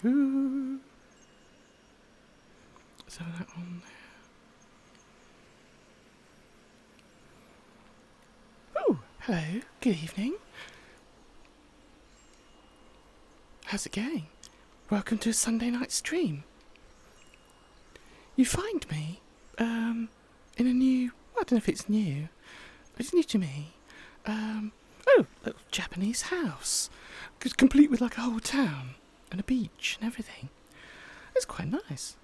Ooh. Let's have that on there. Oh, hello. Good evening. How's it going? Welcome to a Sunday night stream. You find me, in a new, I don't know if it's new, but it's new to me. Little Japanese house. Complete with like a whole town and a beach and everything. It's quite nice.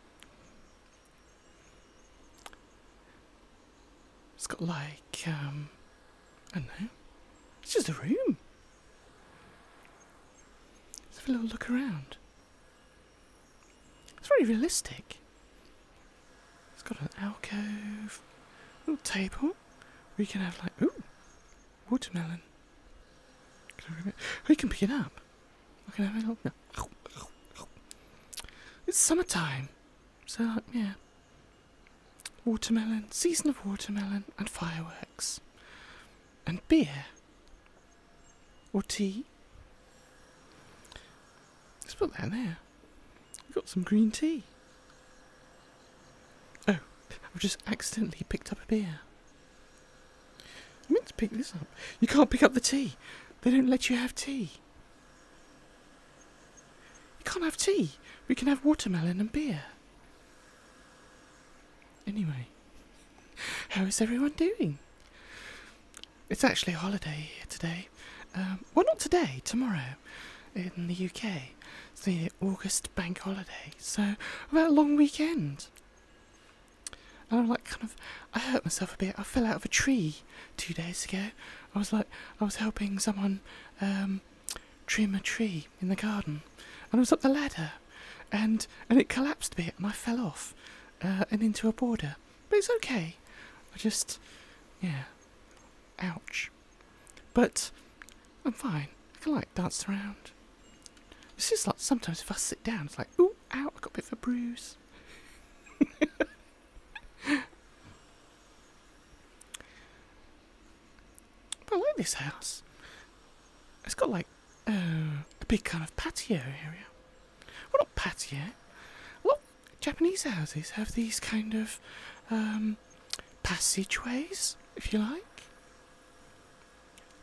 It's got like, I don't know, it's just a room. Let's have a little look around. It's very realistic. It's got an alcove, a little table where you can have like, ooh, watermelon. You can pick it up. I can have a little. It's summertime, so like, yeah. Watermelon, season of watermelon and fireworks, and beer or tea. Let's put that there. We've got some green tea. Oh, I've just accidentally picked up a beer. I meant to pick this up. You can't pick up the tea. They don't let you have tea. You can't have tea. We can have watermelon and beer. Anyway, how is everyone doing? It's actually a holiday here today. Well, not today, tomorrow, in the UK. It's the August bank holiday, so I've had a long weekend. And I'm like, I hurt myself a bit. I fell out of a tree 2 days ago. I was helping someone trim a tree in the garden, and I was up the ladder, and it collapsed a bit, and I fell off and into a border. But it's okay. Ouch. But I'm fine. I can dance around. It's just like sometimes if I sit down, it's like, ooh, ow, I got a bit of a bruise. But I like this house. It's got a big kind of patio area. Well, not patio. A lot of Japanese houses have these kind of passageways, if you like.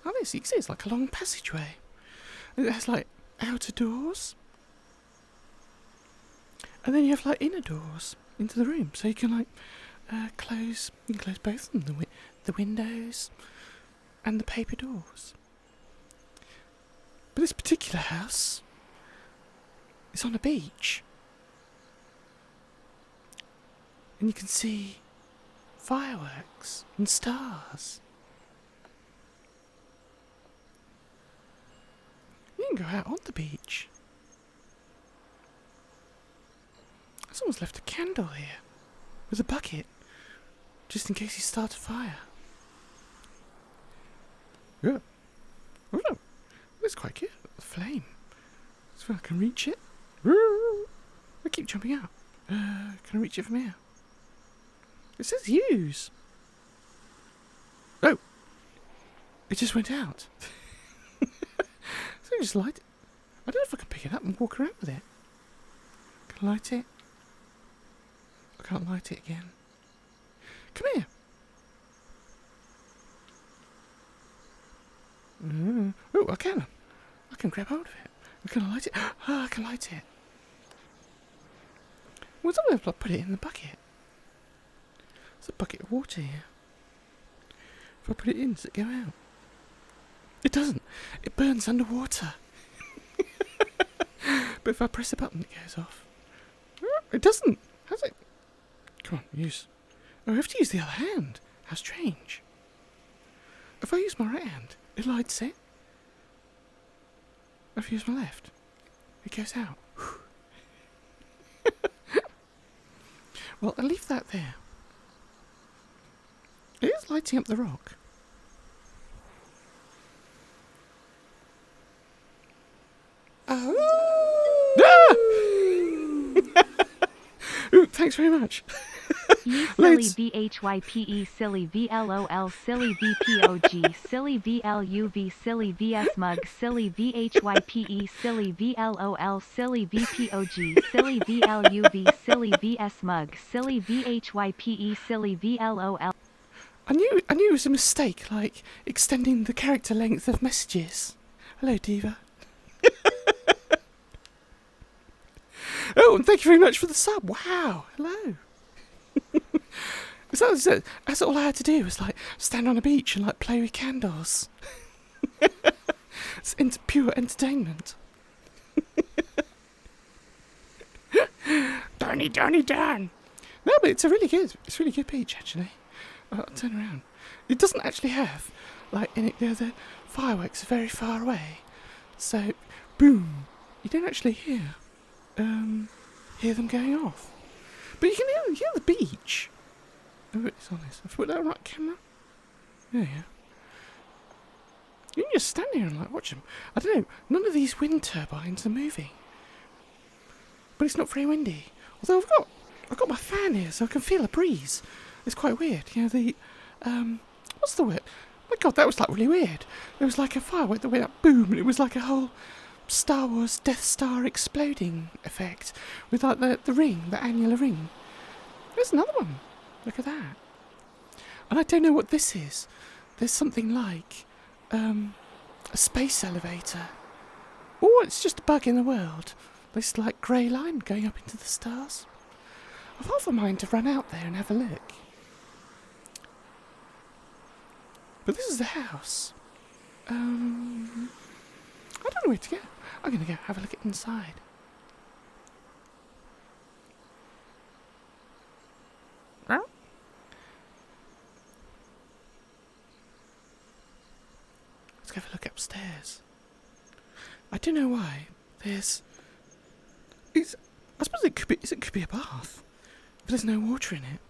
Like this, you can see it's like a long passageway. It has outer doors. And then you have inner doors into the room. So you can close both of them, the windows and the paper doors. But this particular house is on a beach. And you can see fireworks and stars. You can go out on the beach. Someone's left a candle here with a bucket, just in case you start a fire. Yeah. Oh no, that's quite cute. The flame. So I can reach it. I keep jumping out. Can I reach it from here? It says use. Oh, it just went out. So I just light it. I don't know if I can pick it up and walk around with it. Can I light it? I can't light it again. Come here. Oh, I can. I can grab hold of it. Can I light it? Oh, I can light it. Well, I don't know if I put it in the bucket. There's a bucket of water here. If I put it in, does it go out? It doesn't. It burns underwater. But if I press a button, it goes off. It doesn't. How's it? Come on, use. Oh, I have to use the other hand. How strange. If I use my right hand, it lights it. If I use my left, it goes out. Well, I'll leave that there. It is lighting up the rock. Oh! Ah! Ooh, thanks very much. Ye silly Loads. VHYPE silly VLOL silly VPOG silly VLUV silly VSMUG silly VHYPE silly VLOL silly VPOG silly VLUV silly VSMUG silly VHYPE silly VLOL. I knew it was a mistake, like extending the character length of messages. Hello, Diva. Oh, and thank you very much for the sub. Wow. Hello. That's all I had to do was like stand on a beach and like play with candles. It's pure entertainment. Darny. No, but it's really good beach actually. I'll turn around. It doesn't actually have like the fireworks are very far away, so boom, you don't actually hear them going off. But you can hear the beach. Oh, it's on this. I've put that on right camera. Yeah. You can just stand here and like watch them. I don't know. None of these wind turbines are moving, but it's not very windy. Although I've got my fan here, so I can feel a breeze. It's quite weird. You know the what's the word? My God, that was like really weird. There was like a firework that went up, boom, and it was like a whole Star Wars Death Star exploding effect with like the ring, the annular ring. There's another one. Look at that. And I don't know what this is. There's something like a space elevator. Oh, it's just a bug in the world. This like grey line going up into the stars. I've half a mind to run out there and have a look. But this is the house. I don't know where to go. I'm going to go have a look at inside. Let's go have a look upstairs. I don't know why. I suppose it could be a bath, but there's no water in it.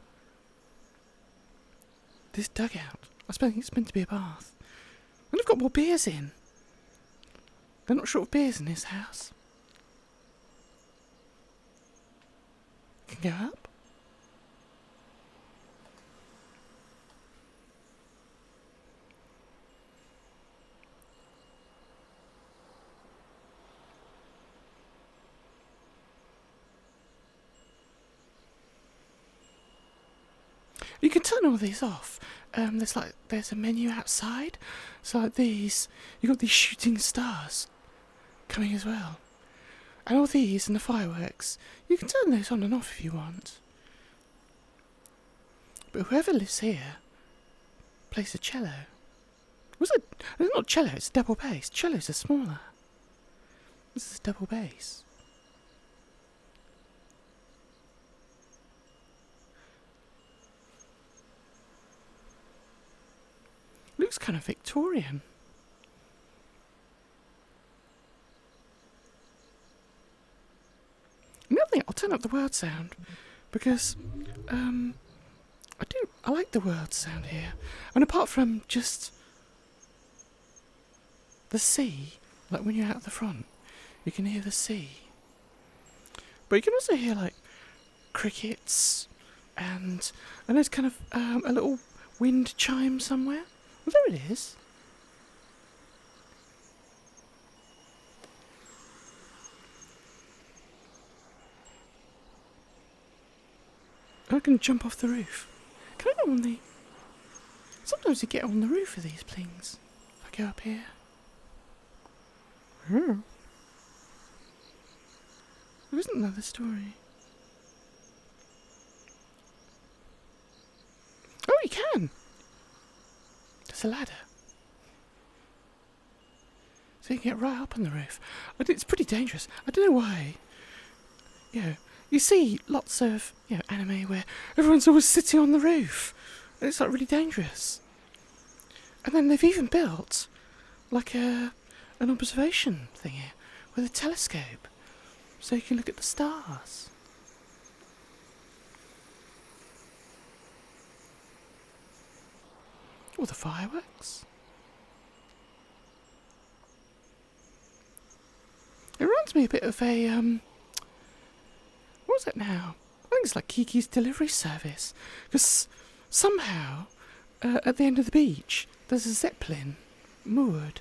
This dugout. I suppose it's meant to be a bath. And I've got more beers in. They're not short of beers in this house. Can go up. You can turn all these off. There's a menu outside. So like these, you've got these shooting stars coming as well. And all these and the fireworks, you can turn those on and off if you want. But whoever lives here plays a cello. It's not cello, it's double bass. Cellos are smaller. This is double bass. Looks kind of Victorian. Another thing, I'll turn up the word sound because I like the word sound here. And apart from just the sea, like when you're out the front, you can hear the sea. But you can also hear like crickets and there's kind of a little wind chime somewhere. Well, there it is. I can jump off the roof. Can I go on the... Sometimes you get on the roof of these things. If I go up here. There isn't another story. Oh, you can! There's a ladder. So you can get right up on the roof. It's pretty dangerous. I don't know why. You see lots of anime where everyone's always sitting on the roof. And it's like really dangerous. And then they've even built like an observation thing here with a telescope. So you can look at the stars. Or the fireworks. It reminds me a bit of a, what was it now? think it's like Kiki's delivery service. Because somehow, at the end of the beach, there's a Zeppelin moored.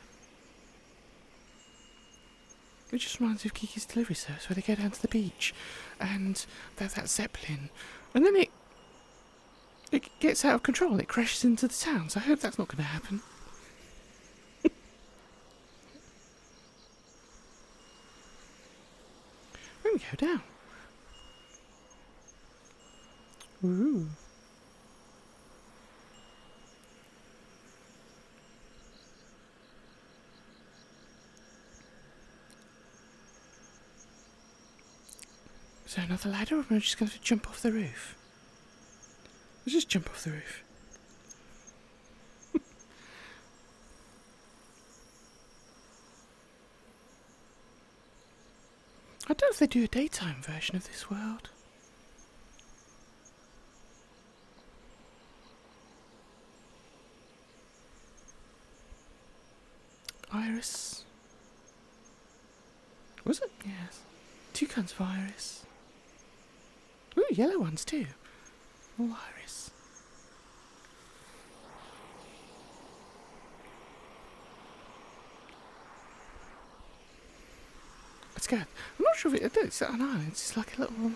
It just reminds me of Kiki's delivery service, where they go down to the beach, and there's that Zeppelin. And then it gets out of control, it crashes into the town, so I hope that's not going to happen. Let me go down. Ooh. Is there another ladder, or am I just going to jump off the roof? Let's just jump off the roof. I don't know if they do a daytime version of this world. Iris. Was it? Yes. 2 kinds of iris. Ooh, yellow ones too. All iris. Let's go. I'm not sure if it's an island. It's like a little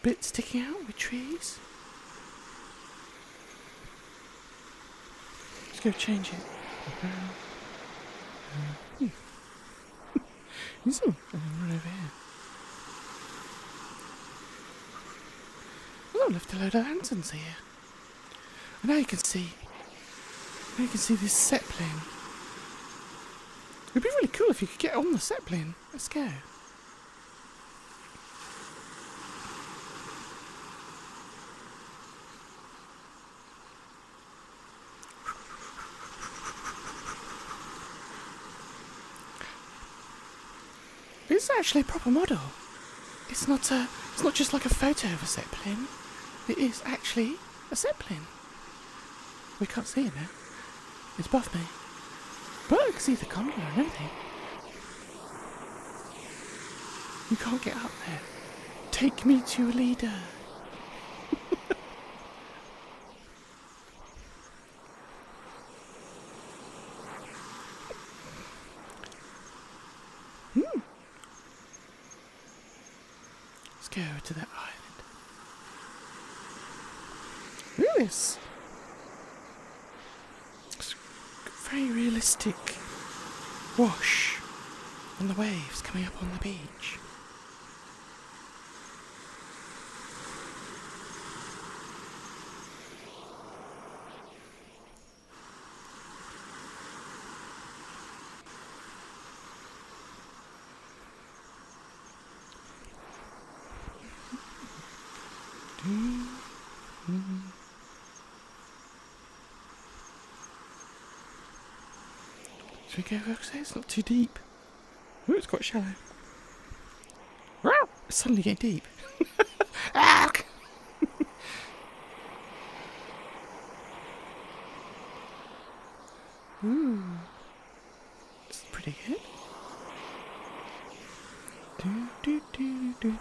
bit sticking out with trees. Let's go change it. Run over here. Oh, left a load of lanterns here. And now you can see. Now you can see this Zeppelin. It'd be really cool if you could get on the Zeppelin. Let's go. This is actually a proper model. It's not just like a photo of a Zeppelin. It is actually a Zeppelin. We can't see it now. It's above me. But I can see the gondola and everything. You can't get up there. Take me to your leader. Let's go over to that island. Look at this. It's very realistic wash and the waves coming up on the beach. Should we go over there? It's not too deep. Ooh, it's quite shallow. Wow, it's suddenly getting deep. Ah! Ooh, it's pretty good. Do, do, do, do,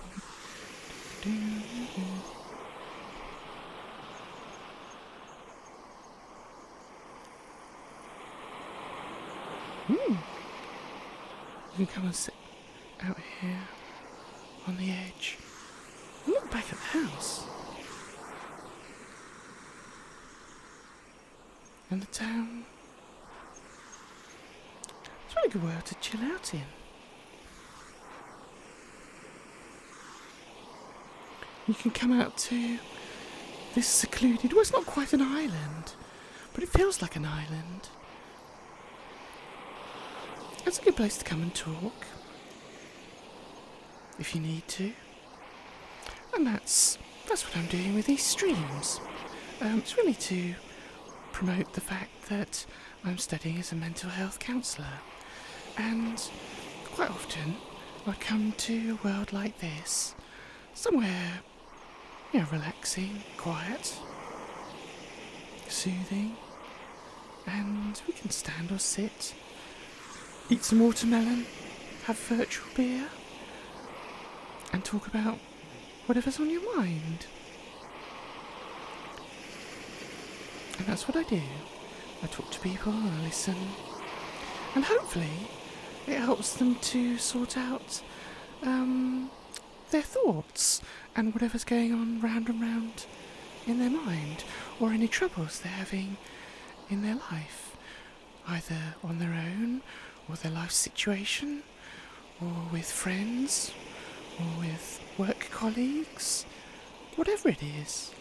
do, do. You can come and sit out here on the edge and look back at the house and the town. It's a really good world to chill out in. You can come out to this secluded, well, it's not quite an island, but it feels like an island. It's a good place to come and talk, if you need to. And that's what I'm doing with these streams. It's really to promote the fact that I'm studying as a mental health counsellor. And quite often I come to a world like this, somewhere, relaxing, quiet, soothing, and we can stand or sit, eat some watermelon, have virtual beer, and talk about whatever's on your mind. And that's what I do. I talk to people, I listen, and hopefully it helps them to sort out their thoughts and whatever's going on round and round in their mind, or any troubles they're having in their life, either on their own, or their life situation, or with friends, or with work colleagues, whatever it is.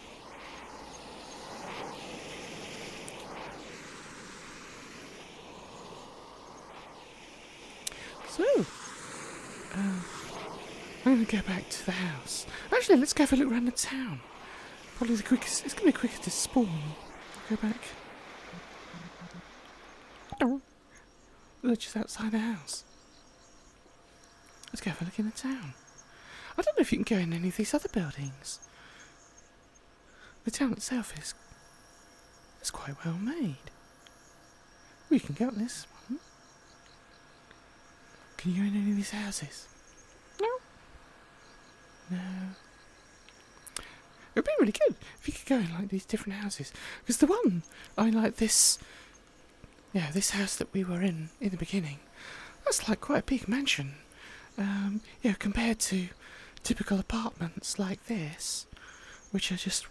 So, I'm going to go back to the house. Actually, let's go have a look around the town. Probably the quickest. It's going to be quicker to spawn. Go back. Oh, they're just outside the house. Let's go have a look in the town. I don't know if you can go in any of these other buildings. The town itself is quite well made. We can go up this one. Can you go in any of these houses? No. No. It would be really good if you could go in like these different houses. Because the one, I like this, this house that we were in the beginning, that's like quite a big mansion. Compared to typical apartments like this, which are just,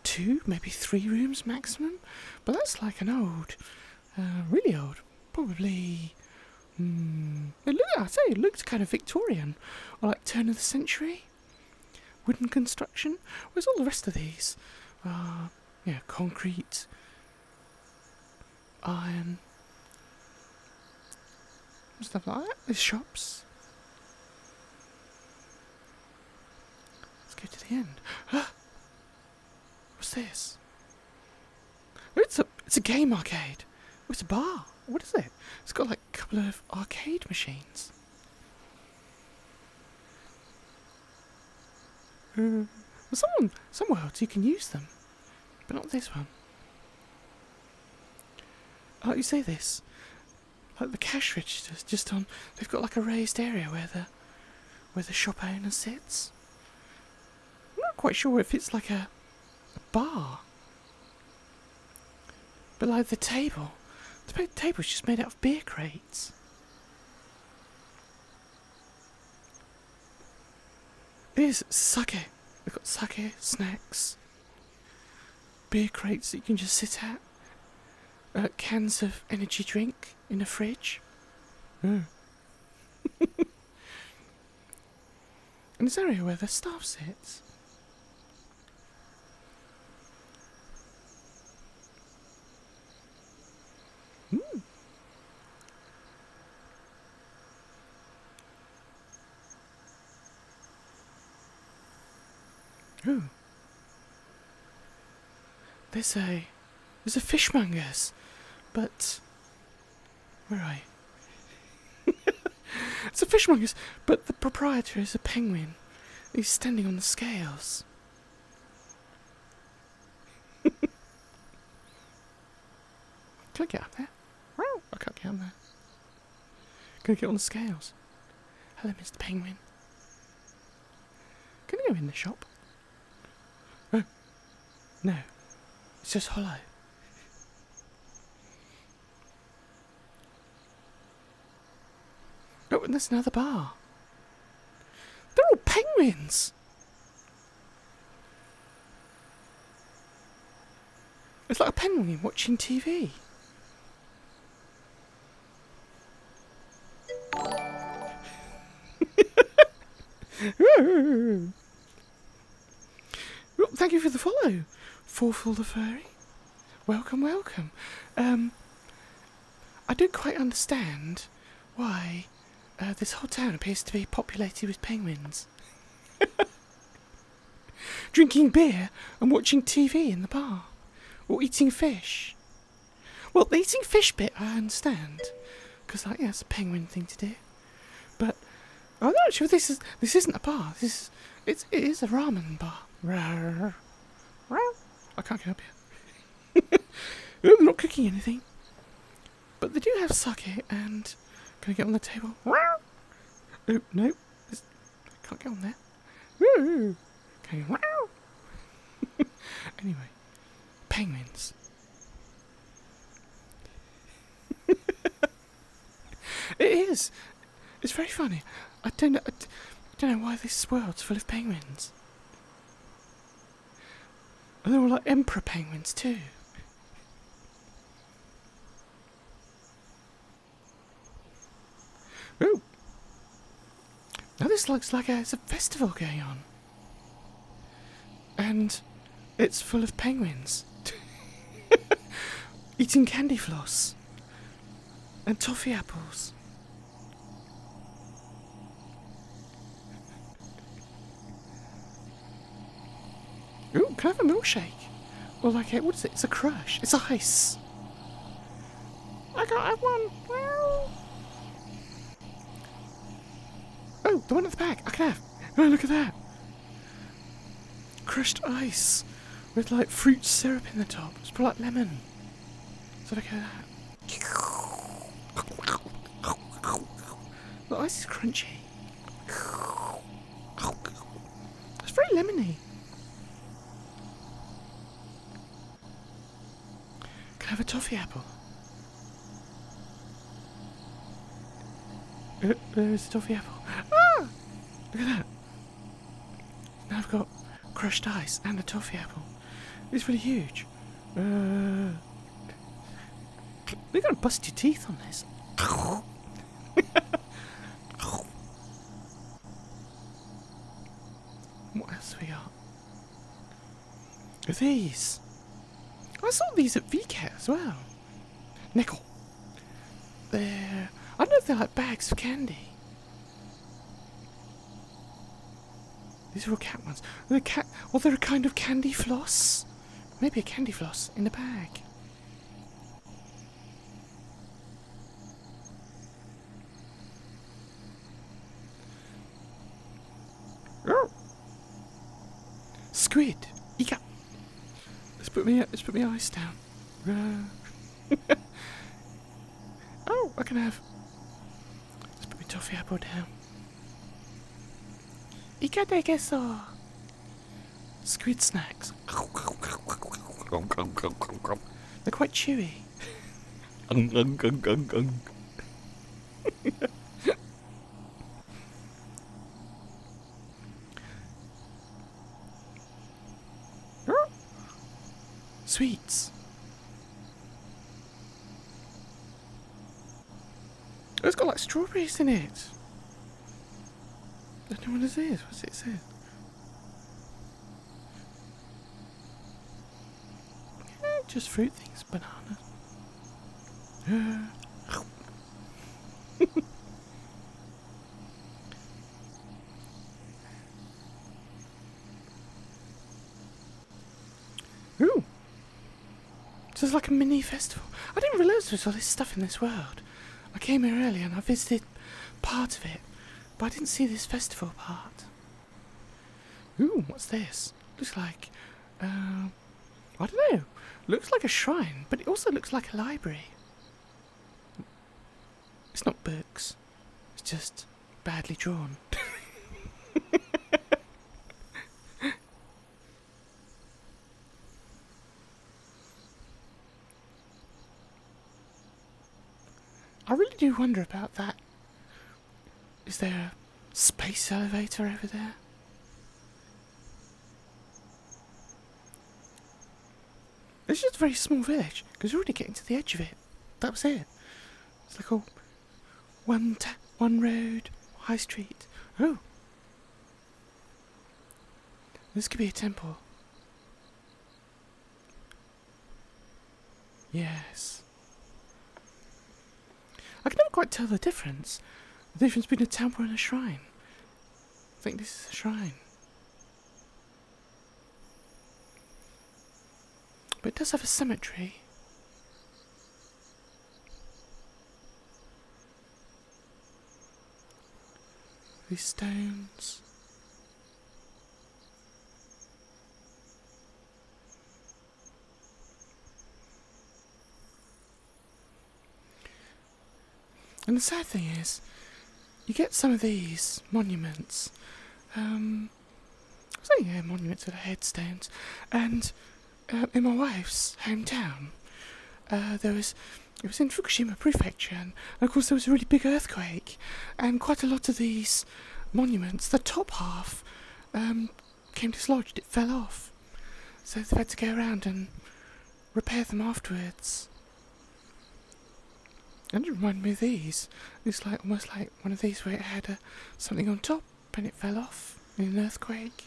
2, maybe 3 rooms maximum. But that's like an old, really old, probably, it looked kind of Victorian, or like turn of the century, wooden construction, whereas all the rest of these are, concrete, iron, stuff like that. There's shops. Let's go to the end. What's this? It's a game arcade. It's a bar. What is it? It's got like a couple of arcade machines. Some worlds you can use them, but not this one. Like you say this, like the cash registers just on. They've got like a raised area where the shop owner sits. I'm not quite sure if it's like a bar, but like the table's just made out of beer crates. It is sake. They've got sake, snacks, beer crates that you can just sit at, cans of energy drink in a fridge. And this area where the staff sits. Ooh. There's a fishmonger's, but where are you? It's a fishmonger's, but the proprietor is a penguin. He's standing on the scales. Can I get up there? I can't get up there. Can I get on the scales? Hello, Mr. Penguin. Can I go in the shop? Oh. No. It's just hollow. Oh, and there's another bar. They're all penguins! It's like a penguin watching TV. Well, thank you for the follow, Forful the Furry. Welcome, welcome. I don't quite understand why this whole town appears to be populated with penguins. Drinking beer and watching TV in the bar. Or eating fish. Well, the eating fish bit I understand, because it's a penguin thing to do. But I'm not sure this isn't a bar. It is a ramen bar. Rawr. I can't get up here. They're not cooking anything, but they do have sake. And can I get on the table? Oh no, can't get on there. Woo! Going, wow! Anyway, penguins. It is. It's very funny. I don't know why this world's full of penguins. And they're all like emperor penguins too. Ooh. Now this looks like there's a festival going on. And it's full of penguins. Eating candy floss. And toffee apples. Ooh, can I have a milkshake? Or like, what is it? It's a crush. It's ice. I can't have one. Oh, the one at the back. I can have. Oh, look at that. Crushed ice. With like fruit syrup in the top. It's probably like lemon. So look at that. The ice is crunchy. It's very lemony. Can I have a toffee apple? There's a toffee apple. Ah! Look at that. Now I've got crushed ice and a toffee apple. It's really huge. You're going to bust your teeth on this. What else have we got? These. I saw these at VRChat as well. Nickel. They're... I don't know if they're like bags of candy. These are all cat ones. They're they're a kind of candy floss. Maybe a candy floss in a bag. Squid. Ika. Let's put me ice down. Oh, I can have. Let's put my toffee apple down. Ika de queso. Squid snacks. They're quite chewy. Sweets. Oh, it's got like strawberries in it. I don't know what this is. What's it say? Just fruit things. Banana. Ooh. So it's like a mini festival. I didn't realise there was all this stuff in this world. I came here earlier and I visited part of it, but I didn't see this festival part. Ooh, what's this? Looks like, I don't know. Looks like a shrine, but it also looks like a library. It's not books. It's just badly drawn. I really do wonder about that. Is there a space elevator over there? It's just a very small village, because you're already getting to the edge of it. That was it. It's like all one road, high street. Oh. This could be a temple. Yes. I can never quite tell the difference. The difference between a temple and a shrine. I think this is a shrine. But it does have a cemetery. These stones. And the sad thing is, you get some of these monuments, So yeah, monuments are headstones, and in my wife's hometown, it was in Fukushima Prefecture, and of course there was a really big earthquake, and quite a lot of these monuments, the top half, came dislodged. It fell off, so they've had to go around and repair them afterwards. And it reminded me of these. It's like almost like one of these where it had something on top and it fell off in an earthquake.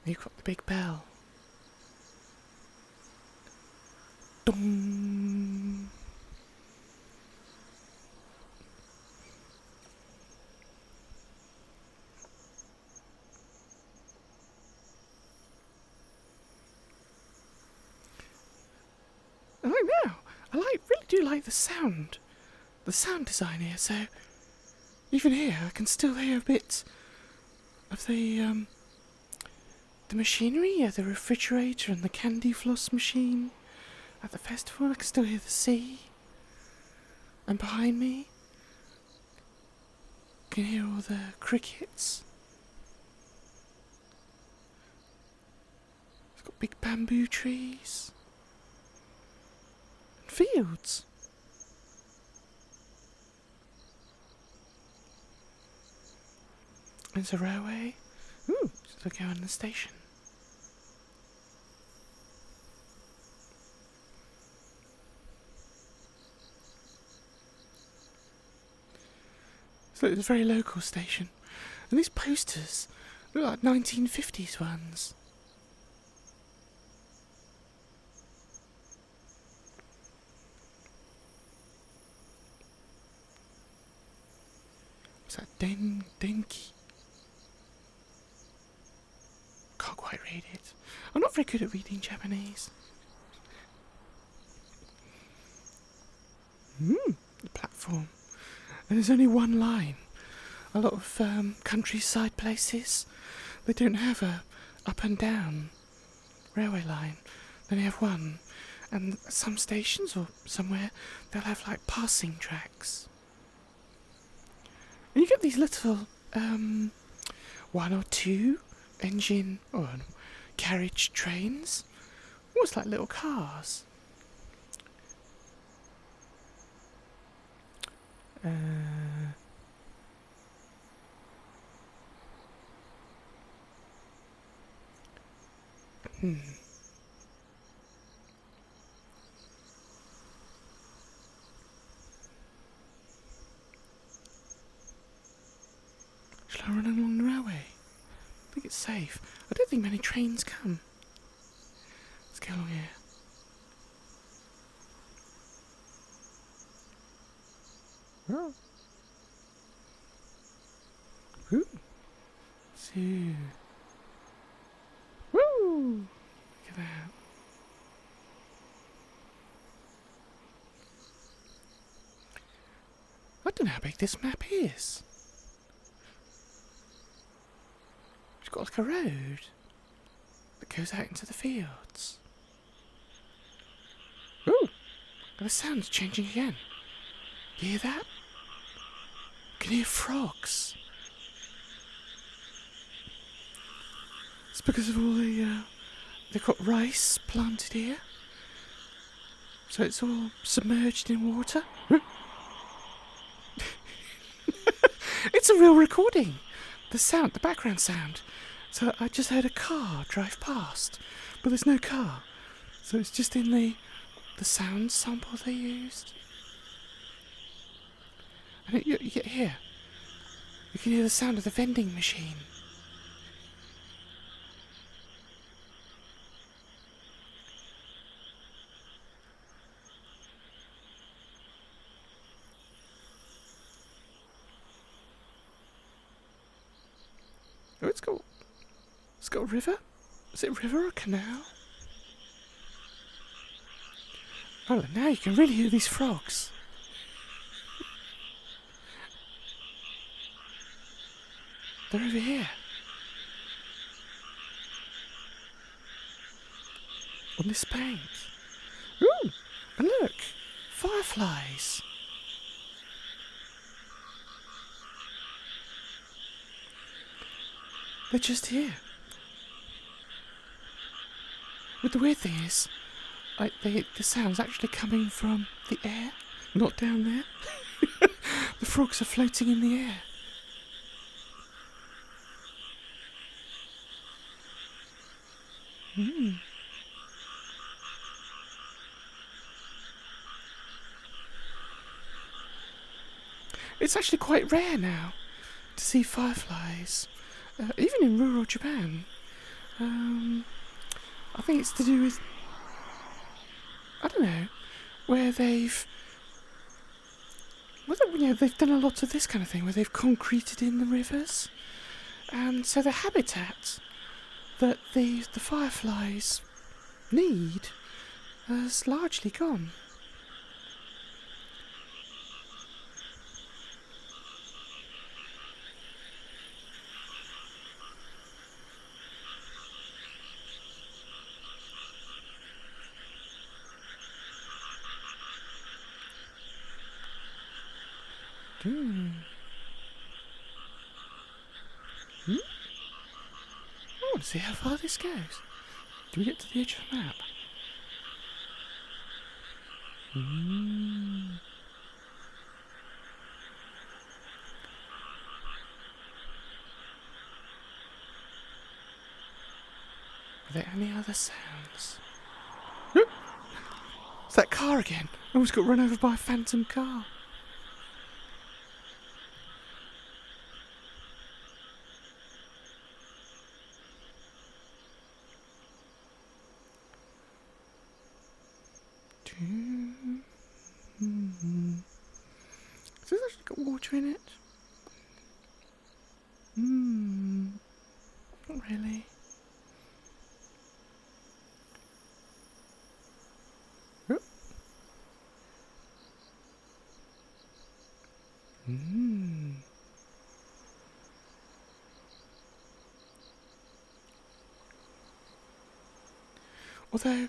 You've got the big bell. Dong. Really do like the sound design here. So even here, I can still hear a bit of the machinery, the refrigerator and the candy floss machine at the festival. I can still hear the sea, and behind me, I can hear all the crickets. It's got big bamboo trees. Fields. There's a railway. Ooh, so go on the station. So it's a very local station. And these posters look like 1950s ones. What's that? Denki. Can't quite read it. I'm not very good at reading Japanese. The platform. And there's only one line. A lot of countryside places, they don't have a up and down railway line. They only have one. And some stations or somewhere, they'll have like passing tracks. And you get these little one or two engine or carriage trains, almost like little cars. Shall I run along the railway? I think it's safe. I don't think many trains come. Let's go along here. Oh. Ooh. So. Woo! Look at that. I don't know how big this map is. It's got like a road that goes out into the fields. Ooh! The sound's changing again. You hear that? You can hear frogs. It's because of all they've got rice planted here. So it's all submerged in water. It's a real recording. The background sound. So I just heard a car drive past, but there's no car. So it's just in the sound sample they used. And you get here. You can hear the sound of the vending machine. Oh, it's got a river? Is it a river or a canal? Oh, now you can really hear these frogs. They're over here. On this bank. And look, fireflies. They're just here. But the weird thing is, like the sound's actually coming from the air, not down there. The frogs are floating in the air. It's actually quite rare now to see fireflies, even in rural Japan. I think it's to do with, I don't know, where they've done a lot of this kind of thing, where they've concreted in the rivers, and so the habitat that the fireflies need has largely gone. I want to see how far this goes. Do we get to the edge of the map? Are there any other sounds? It's that car again. I almost got run over by a phantom car. Has this actually got water in it? Not really. Oh. Although,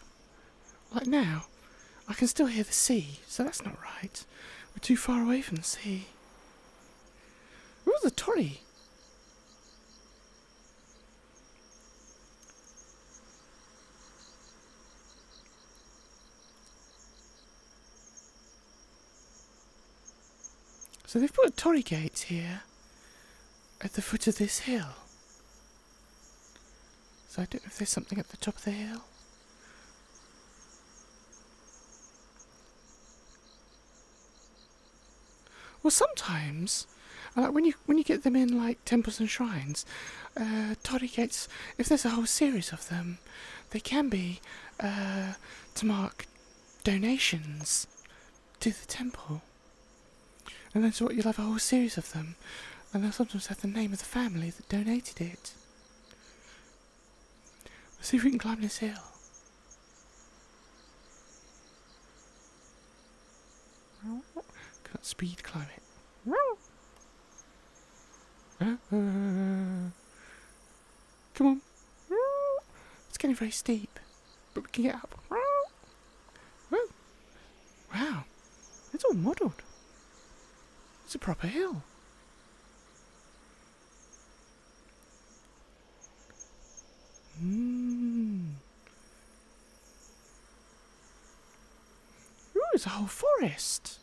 like now, I can still hear the sea, so that's not right. We're too far away from the sea. What was the Tory? So they've put a Tory gate here at the foot of this hill. So I don't know if there's something at the top of the hill. Well, sometimes, like when you get them in like temples and shrines, Torii gates, if there's a whole series of them, they can be to mark donations to the temple. And then so you'll have a whole series of them, and they'll sometimes have the name of the family that donated it. Let's see if we can climb this hill. Can't speed climb it. Come on. It's getting very steep, but we can get up. Wow, it's all modelled. It's a proper hill. Ooh, it's a whole forest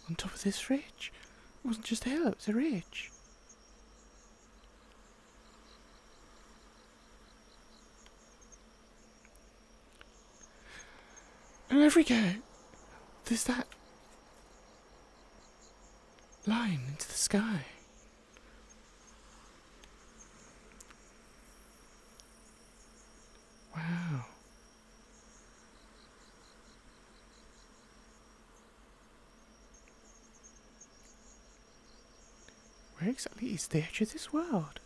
on top of this ridge. It wasn't just a hill, it was a ridge. And over we go. There's that line into the sky. Wow. Where exactly is the edge of this world?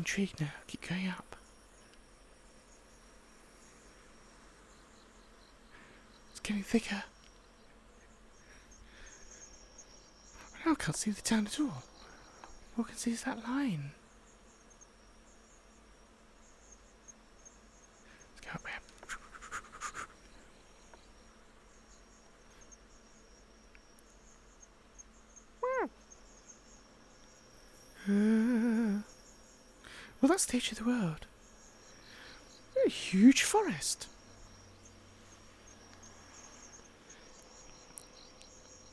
intrigued now. Keep going up. It's getting thicker. Now I can't see the town at all. All I can see is that line. Let's go up here. Well, that's the edge of the world. A huge forest.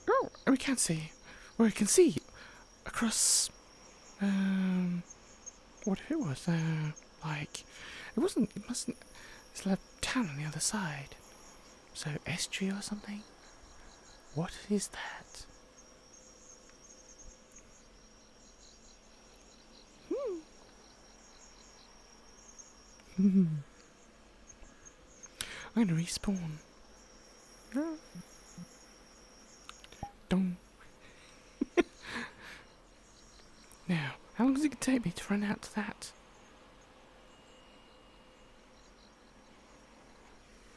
Oh, and we can see. Well, we can see across. What if it was? Like, it wasn't. It mustn't. It's a town on the other side. So estuary or something. What is that? I'm going to respawn. Dong. Now, how long is it going to take me to run out to that?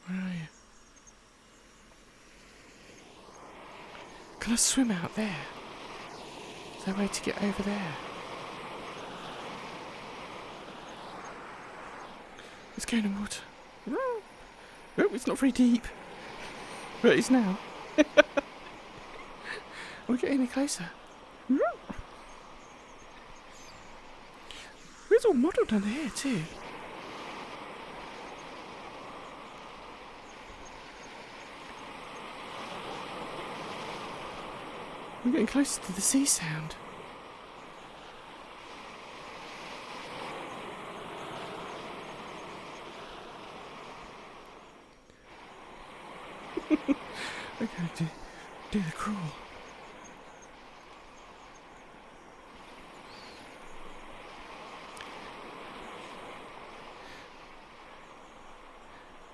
Where are you? Can I swim out there? Is there a way to get over there? Let's go in the water. Oh, it's not very deep. But it is now. We're getting any closer. It's all modelled under here too. We're getting closer to the sea sound. We're going to do the crawl.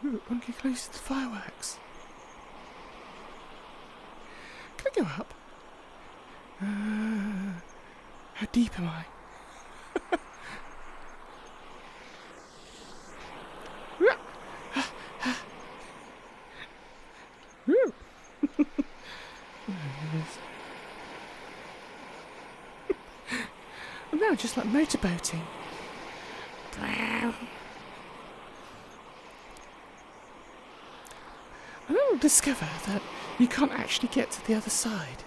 Ooh, I want to get closer to the fireworks. Can I go up? How deep am I? I'm now just like motorboating. I will discover that you can't actually get to the other side.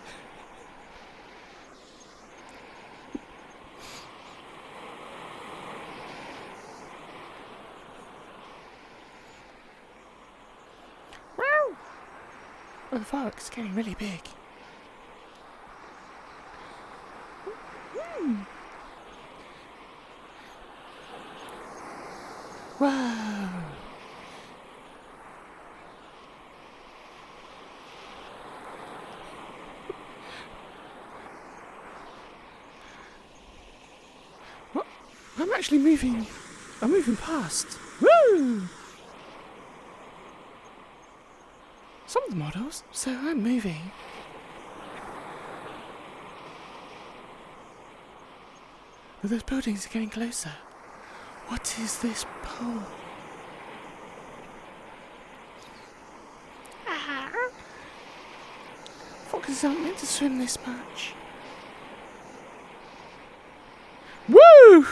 Oh, the fireworks are getting really big. Whoa! What? I'm actually moving. I'm moving past. Woo! Some of the models, so I'm moving. But those buildings are getting closer. What is this pole? Foxes aren't meant to swim this much. Woo!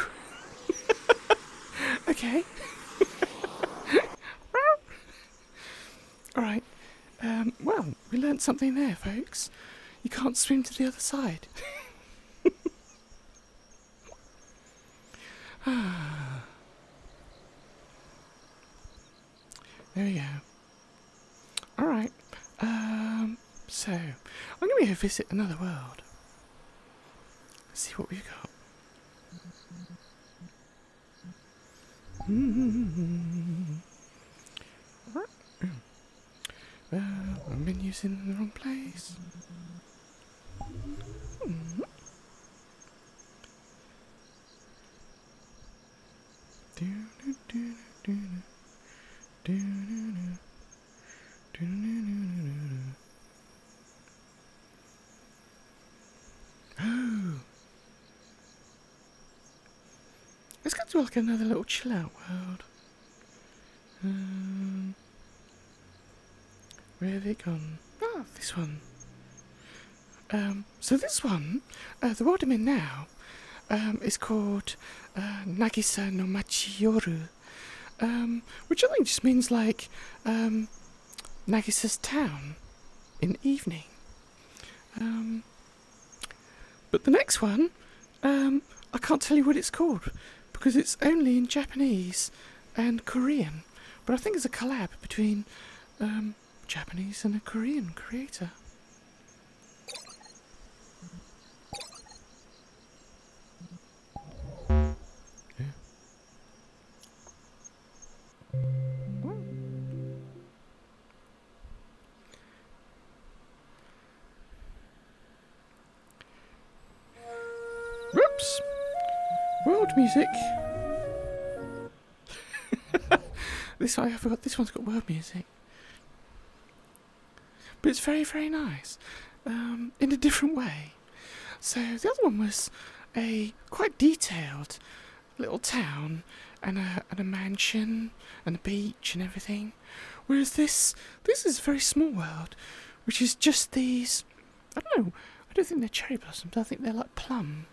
Okay. Alright. Well, we learnt something there, folks. You can't swim to the other side. There we go. Alright. So, I'm going to go visit another world. Let's see what we've got. I've been using the wrong place. let's do like another little chill out world. Where have it gone? Ah, this one. So this one, the world I'm in now, is called Nagisa no Machiyoru, which I think just means like Nagisa's town in the evening. But the next one, I can't tell you what it's called because it's only in Japanese and Korean. But I think it's a collab between Japanese and a Korean creator. Whoops! World music. I forgot this one's got world music. But it's very, very nice. In a different way. So the other one was a quite detailed little town and a mansion and a beach and everything. Whereas this is a very small world, which is just these, I don't know, I don't think they're cherry blossoms, I think they're like plum.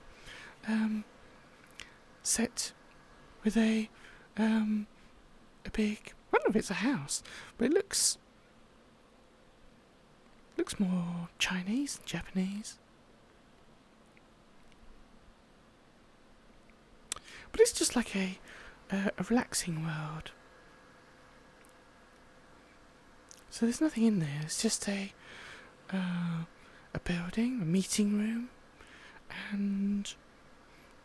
Set with a big, I don't know if it's a house, but it looks more Chinese than Japanese. But it's just like a relaxing world. So there's nothing in there. It's just a building, a meeting room, and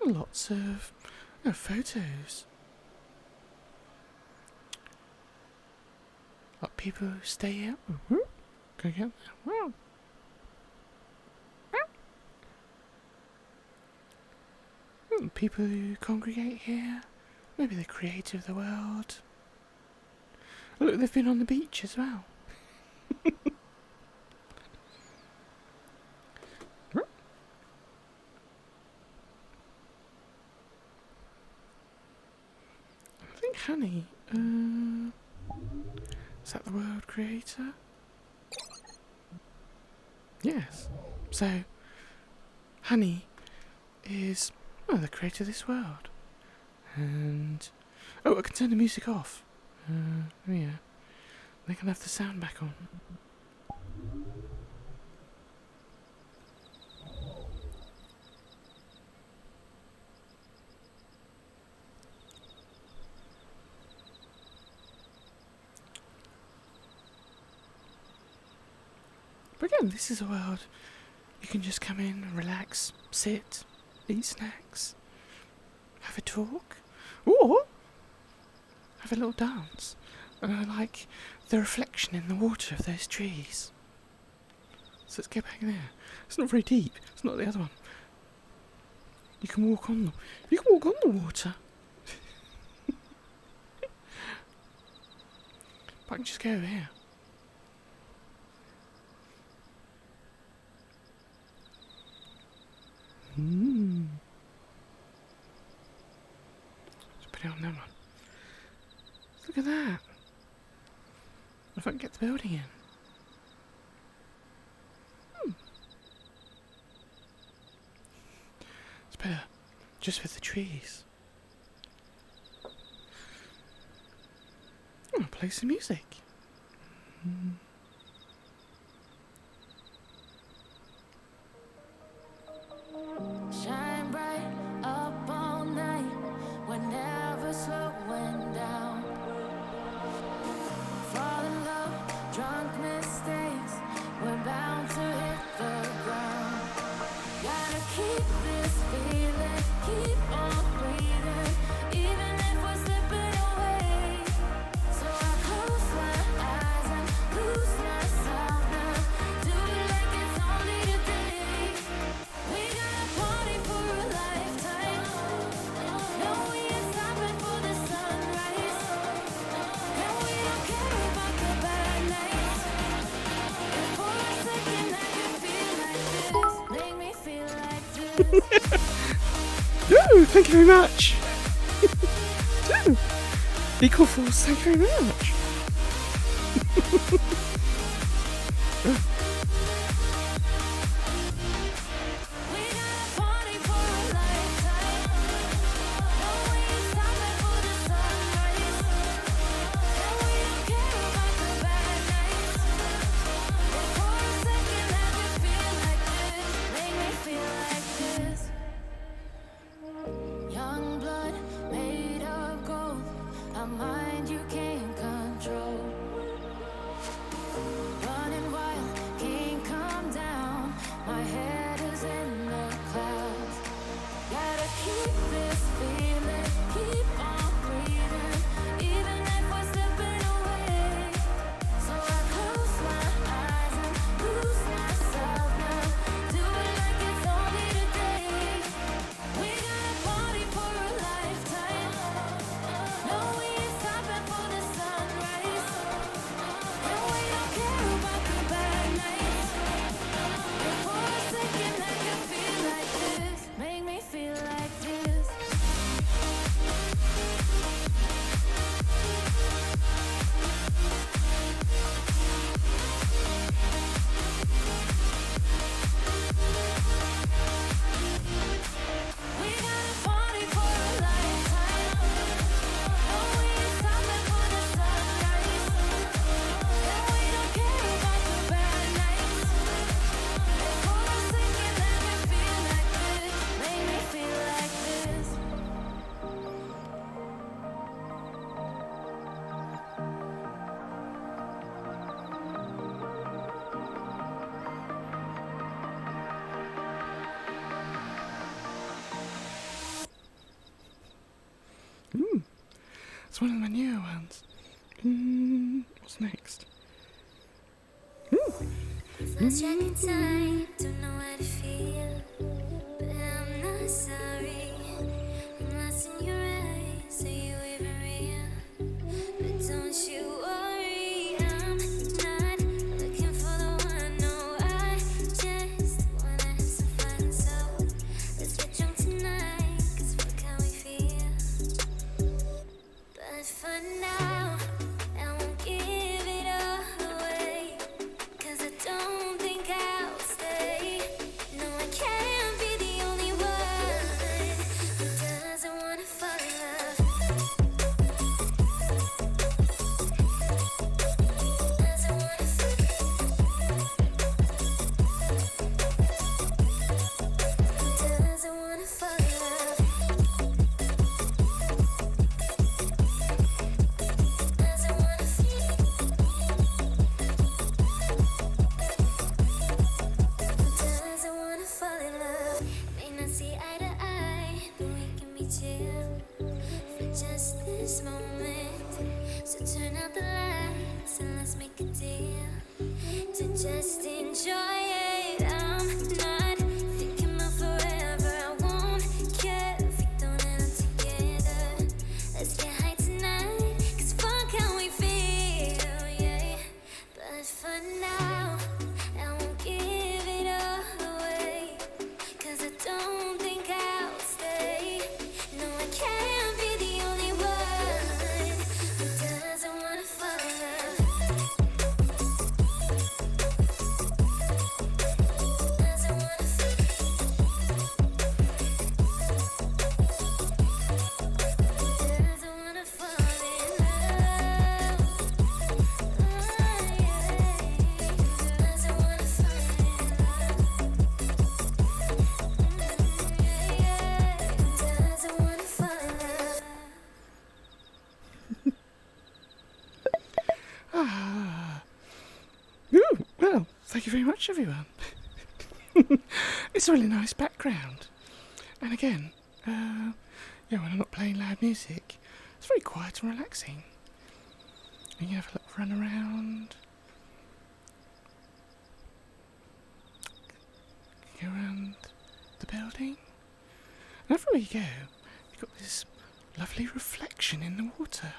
lots of photos. Like people who stay here. Go get there. Wow. People who congregate here. Maybe the creator of the world. Oh, look, they've been on the beach as well. I think Honey, is that the world creator? Yes. So, Honey is the creator of this world. And I can turn the music off. Yeah. They can have the sound back on. But again, this is a world you can just come in and relax, sit, eat snacks, have a talk, or have a little dance. And I like the reflection in the water of those trees. So let's go back there. It's not very deep. It's not the other one. You can walk on them. You can walk on the water. But I can just go over here. Let's put it on that one. Look at that. If I can get the building in. It's better just with the trees. I'll play some music. Shine bright up all night, we're never slowing down. Fall in love, drunk mistakes, we're bound to hit the ground. Gotta keep this feeling, keep on breathing, even if we're slipping away. So I close my eyes and lose myself now, do it like it's only today. We got a party for a lifetime, no we ain't stopping for the sunrise, and we don't care about the bad nights. If for a second I can feel like this, make me feel like this. Ooh, thank you very much. Equal force, thank you very much. We got a party for a lifetime. No, we ain't stopping for the sunrise. And we don't care about the bad nights. But for a second, let me feel like this. Make me feel like this. Young blood made of gold. A mind you can't control. Running wild, can't come down. My head is in the clouds. Gotta keep this feeling, keep on breathing, even if we're slipping away. So I close my eyes and lose myself now. Do it like it's only today. We got a party for a lifetime. No, we ain't stopping for the sunrise. And we don't care about the bad nights. And for a second, I can feel like this. Make me feel like this. We got a party for a lifetime. No, we ain't stopping for the sunrise. And we don't care about the bad nights. And for a second, let me feel like this. Make me feel like this. It's one of my newer ones. What's next? Lost track of time, don't know how to feel, but I'm not sorry. I'm lost in your eyes, are you even real? But don't you worry, I'm not looking for the one. No, I just wanna have some fun. So let's get drunk tonight, 'cause fuck how we feel. But for now, I won't give it all away, 'cause I don't think I'll stay. No, I can't be the only one who doesn't wanna fall in love. Doesn't wanna fall in love. Doesn't wanna fall in love. Doesn't wanna feel. Doesn't wanna fall in love. May not see eye to eye, but we can be chill for just this moment. So turn out the lights and let's make a deal to just enjoy it. I'm not thinking about forever. I won't care if we don't end up together. Let's get high tonight, 'cause fuck how we feel, yeah. But for now, I won't give it all away, 'cause I don't think I'll stay. No, I can't be the only one who doesn't wanna fall in love. Doesn't wanna fall. Doesn't wanna fall in love. Oh, yeah. Doesn't wanna fall in love. Yeah. Doesn't wanna fall in love. Well, thank you very much, everyone. It's a really nice background. And again, when I'm not playing loud music, it's very quiet and relaxing. And you have a little run around. Go around the building. And everywhere you go, you've got this lovely reflection in the water.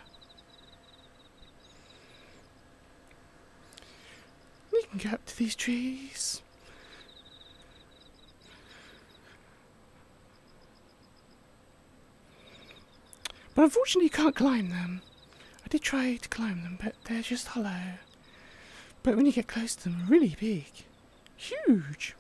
You can go up to these trees. But unfortunately you can't climb them. did try to climb them, but they're just hollow. But when you get close to them, they're really big. Huge.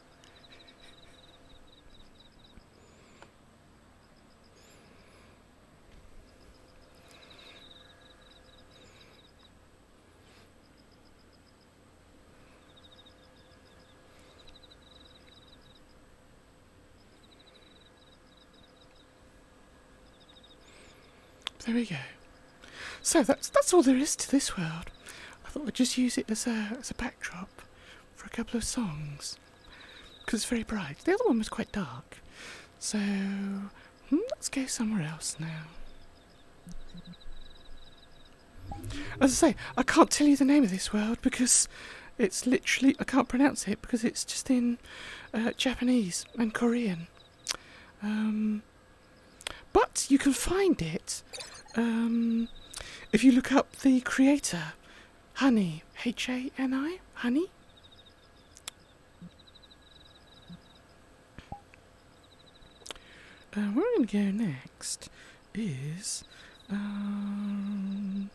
There we go. So that's all there is to this world. I thought I'd just use it as a backdrop for a couple of songs, because it's very bright. The other one was quite dark. So let's go somewhere else now. As I say, I can't tell you the name of this world because it's literally, I can't pronounce it because it's just in Japanese and Korean. But you can find it if you look up the creator, Honey, Hani, Honey. Where we're going to go next is oh,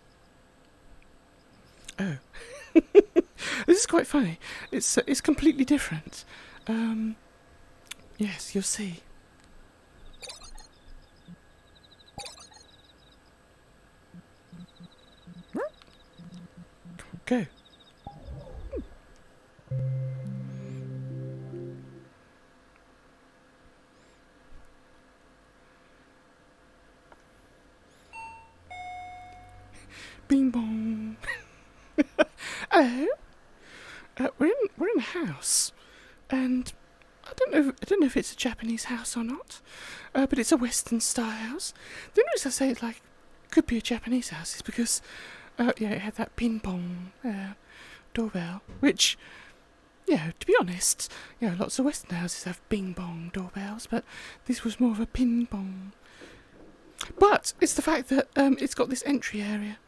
this is quite funny. It's completely different. Yes, you'll see. Go. Bing bong. Hello. We're in a house, and I don't know if it's a Japanese house or not, but it's a Western style house. The only reason I say it like could be a Japanese house is because it had that ping pong doorbell, which, to be honest, lots of Western houses have bing bong doorbells, but this was more of a ping pong. But it's the fact that it's got this entry area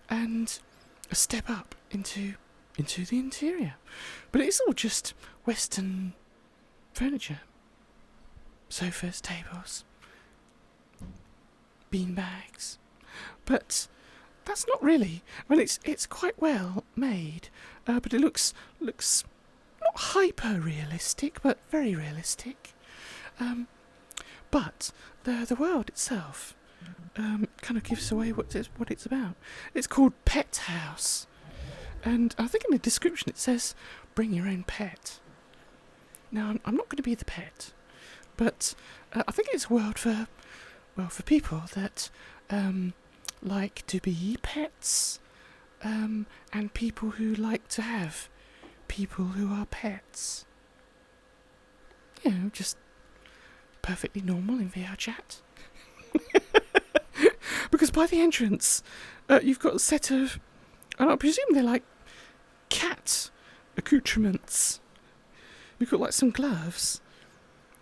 and a step up into the interior, but it's all just Western furniture, sofas, tables, bean bags, but that's not really. I mean, it's quite well made, but it looks not hyper realistic, but very realistic. But the world itself kind of gives away what it's about. It's called Pet House, and I think in the description it says bring your own pet. Now I'm not going to be the pet, but I think it's a world for people that like to be pets, and people who like to have people who are pets. Just perfectly normal in VRChat. Because by the entrance, you've got a set of, and I presume they're like cat accoutrements. You've got like some gloves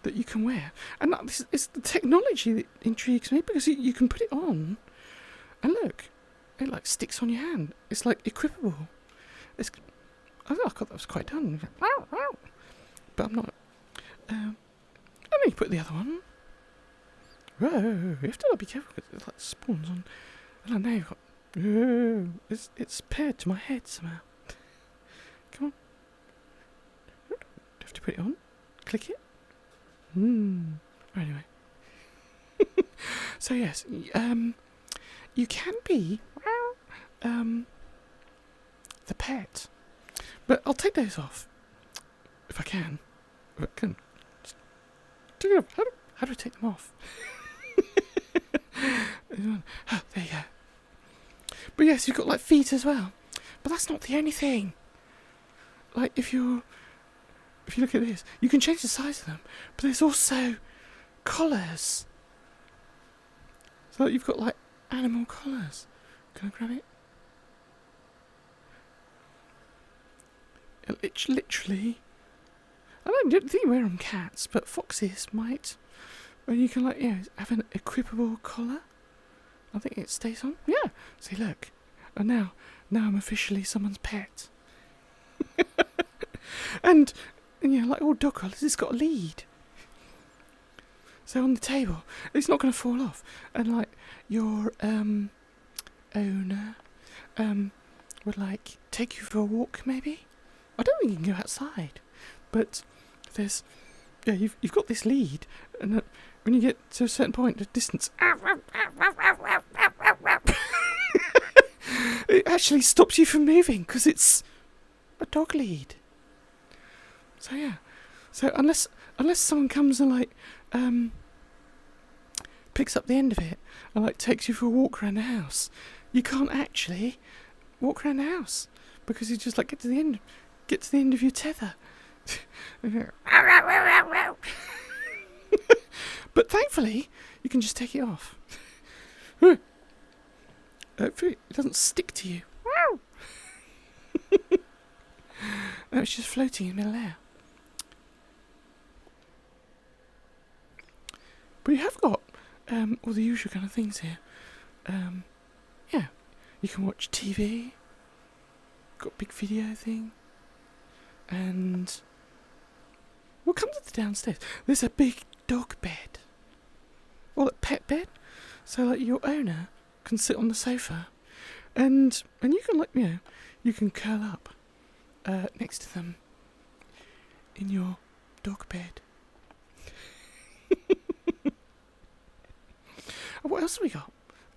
that you can wear, and it's the technology that intrigues me, because you can put it on, and look, it like sticks on your hand. It's like equipable. I thought that was quite done, but I'm not. I need to put the other one. Whoa! You have to be careful because it like spawns on. And now you've got. Whoa! It's paired to my head somehow. Come on. Do you have to put it on? Click it. Anyway. So yes, you can be the pet, but I'll take those off if I can. If I can. Take it off. How do I take them off? Oh, there you go. But yes, you've got like feet as well. But that's not the only thing. Like if you look at this, you can change the size of them. But there's also collars. So you've got like animal collars. Can I grab it? Literally. I don't think you wear on cats, but foxes might. And you can have an equipable collar. I think it stays on. Yeah. See, look. And now I'm officially someone's pet. and like all dog collars, it's got a lead. So on the table, it's not going to fall off. And like your owner would like take you for a walk, maybe. I don't think you can go outside, but there's you've got this lead, and when you get to a certain point, the distance, it actually stops you from moving because it's a dog lead. So yeah, so unless someone comes and like picks up the end of it and like takes you for a walk around the house, you can't actually walk around the house because you just like get to the end of your tether. But thankfully you can just take it off. Hopefully it doesn't stick to you. No, it's just floating in middle-air. But you have got all the usual kind of things here. Yeah, you can watch TV. Got a big video thing. And we'll come to the downstairs. There's a big dog bed. Or a pet bed. So like your owner can sit on the sofa. And you can like, you can curl up next to them in your dog bed. What else have we got?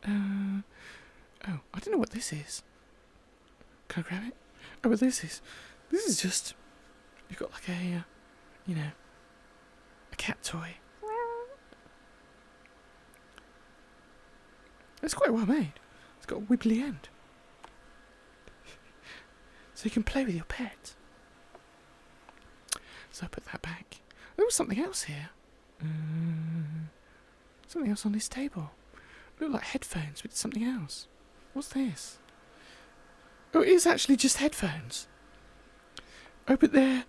I don't know what this is. Can I grab it? Oh, but this is just, you've got like a cat toy. It's quite well made. It's got a wibbly end. So you can play with your pet. So I put that back. There was something else here. Something else on this table. It looked like headphones, but it's something else. What's this? Oh, it is actually just headphones. Oh, but they're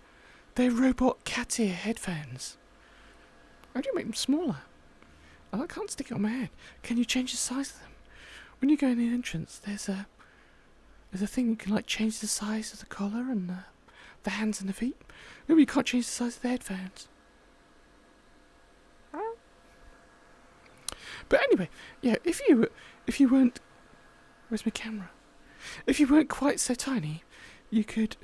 robot cat ear headphones. How do you make them smaller? Oh, I can't stick it on my head. Can you change the size of them? When you go in the entrance, there's a thing you can like change the size of the collar and the hands and the feet. No, but you can't change the size of the headphones. But anyway, yeah, if you weren't, where's my camera? If you weren't quite so tiny, you could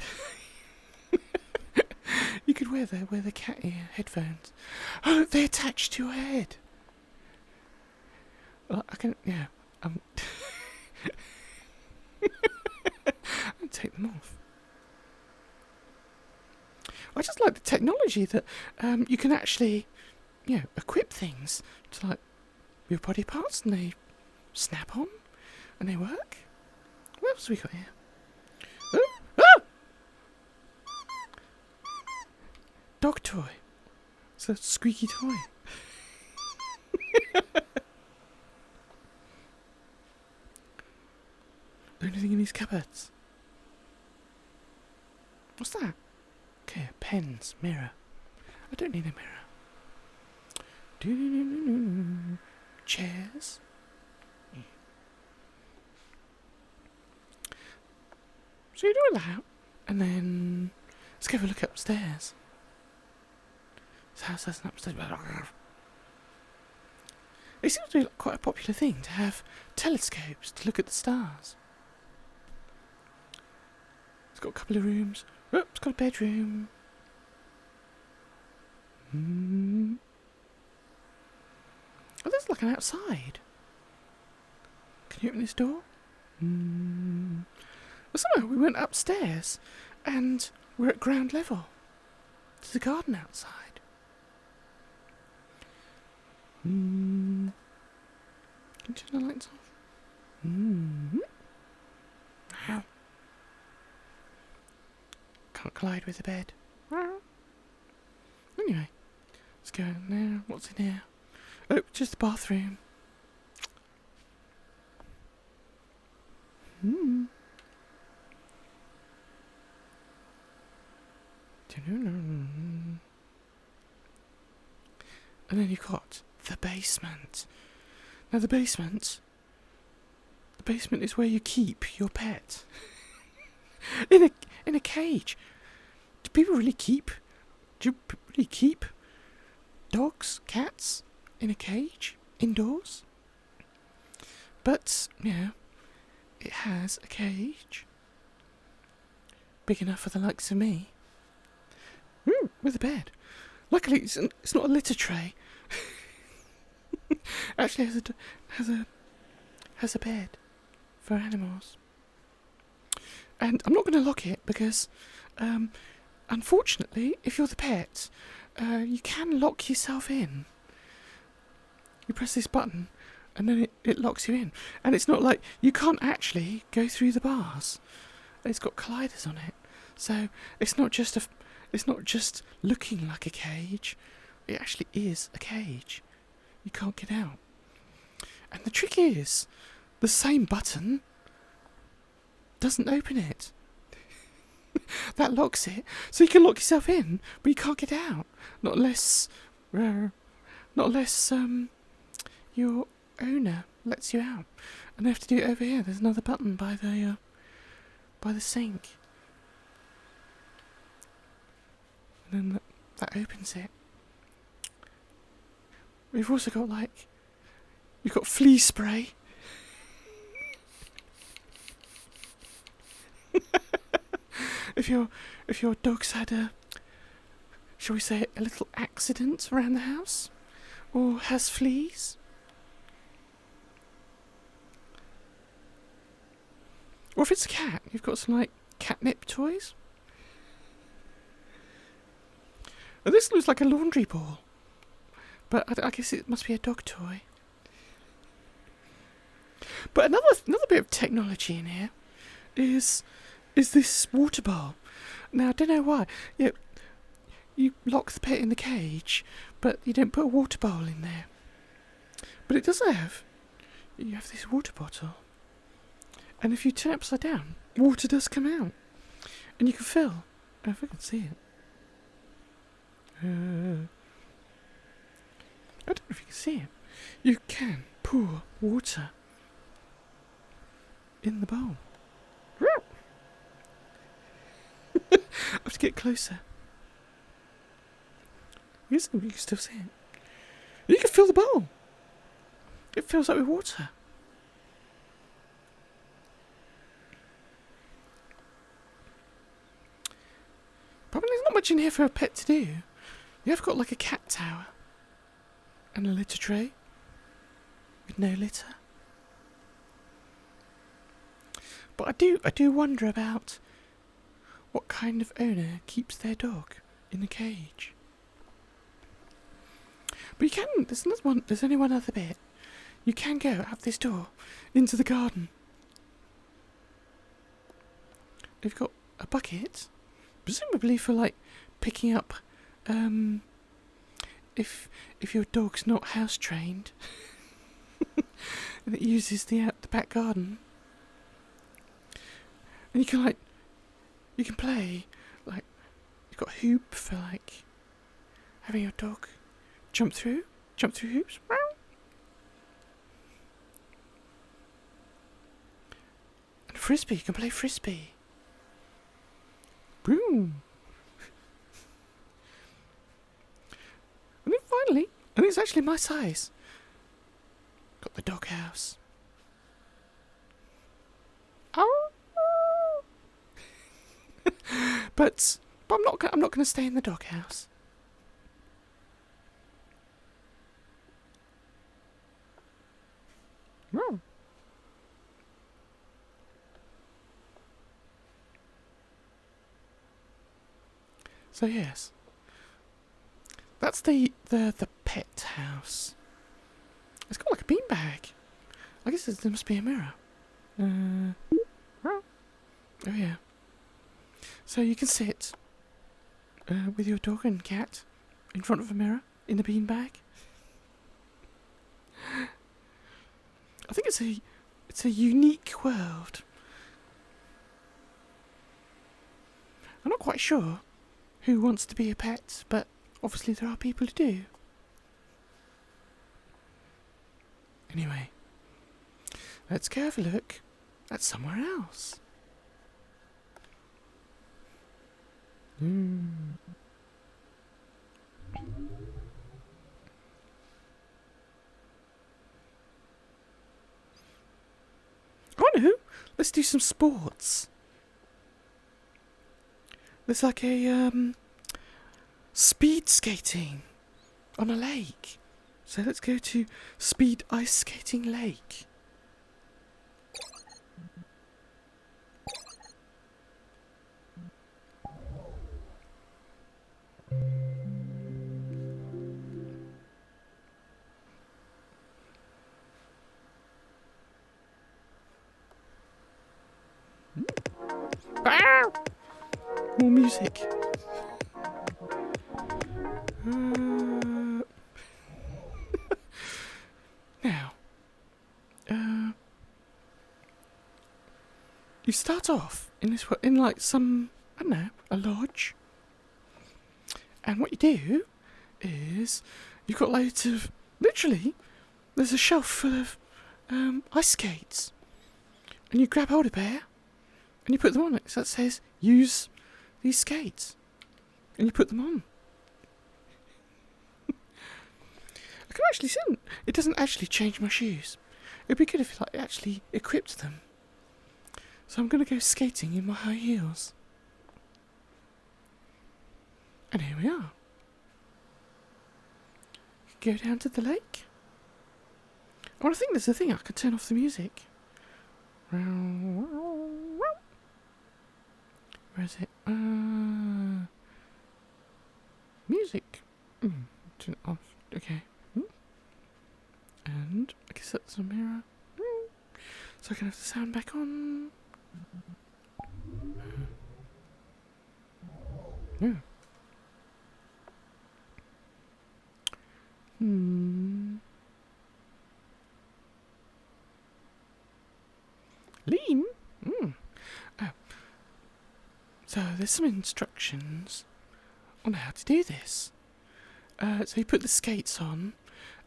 wear the cat ear headphones. Oh, they attach to your head. Well, I can, yeah. I'll take them off. I just like the technology that you can actually, equip things to like your body parts, and they snap on, and they work. What else have we got here? Oh! Dog toy. It's a squeaky toy. Anything in these cupboards? What's that? Okay, pens, mirror. I don't need a mirror. Chairs. So you do all that, and then let's go have a look upstairs. This house has an upstairs. It seems to be quite a popular thing to have telescopes to look at the stars. It's got a couple of rooms. Oh, it's got a bedroom. Oh, there's like an outside. Can you open this door? Well, somehow we went upstairs and we're at ground level. There's a garden outside. Can you turn the lights off? Ow. Can't collide with the bed. Anyway, let's go in there. What's in here? Oh, just the bathroom. And then you've got the basement. Now the basement is where you keep your pet. in a cage. Do people really keep dogs, cats in a cage indoors? But, it has a cage big enough for the likes of me. With a bed. Luckily, it's not a litter tray. Actually, has a bed for animals. And I'm not going to lock it because, unfortunately, if you're the pet, you can lock yourself in. You press this button, and then it locks you in. And it's not like you can't actually go through the bars. It's got colliders on it, so it's not just looking like a cage. It actually is a cage. You can't get out. And the trick is, the same button doesn't open it. That locks it, so you can lock yourself in, but you can't get out. Not unless your owner lets you out. And they have to do it over here. There's another button by the sink. And then that opens it. We've also got you've got flea spray. If your dog's had shall we say, a little accident around the house, or has fleas, or if it's a cat, you've got some catnip toys. Now, this looks like a laundry ball, but I guess it must be a dog toy. But another bit of technology in here is this water bowl. Now, I don't know why. You lock the pet in the cage, but you don't put a water bowl in there. But it does have. You have this water bottle, and if you turn it upside down, water does come out, and you can fill. If I can see it. I don't know if you can see it. You can pour water in the bowl. I have to get closer. You can still see it. You can fill the bowl. It fills up with water. But there's not much in here for a pet to do. You have got a cat tower and a litter tray with no litter. But I do wonder about what kind of owner keeps their dog in a cage. But you can. There's another one. There's only one other bit. You can go out this door into the garden. You've got a bucket, presumably for picking up. If your dog's not house trained, and it uses the back garden, and you can play you've got a hoop for having your dog jump through hoops. And frisbee, you can play frisbee. Boom. And then finally, and it's actually my size, got the dog house. But I'm not going to stay in the dog house. No. So yes, that's the pet house. It's got a beanbag. I guess there must be a mirror. Oh yeah. So you can sit with your dog and cat in front of a mirror in the beanbag. I think it's a unique world. I'm not quite sure who wants to be a pet, but obviously there are people who do. Anyway, let's go have a look at somewhere else. Oh no, let's do some sports. There's like a speed skating on a lake. So let's go to speed ice skating lake. More music. Now, you start off in like some, I don't know, a lodge. And what you do is you've got loads of, literally, there's a shelf full of ice skates. And you grab hold of a pair and you put them on it. So that says, use these skates. And you put them on. I can actually see it doesn't actually change my shoes. It'd be good if it actually equipped them. So I'm going to go skating in my high heels. And here we are. Go down to the lake. Oh, I think there's a thing I could turn off the music. Where is it? Music. Turn it off. Okay. And I guess that's a mirror. So I can have the sound back on. Yeah. Lean? Oh. So there's some instructions on how to do this. So you put the skates on,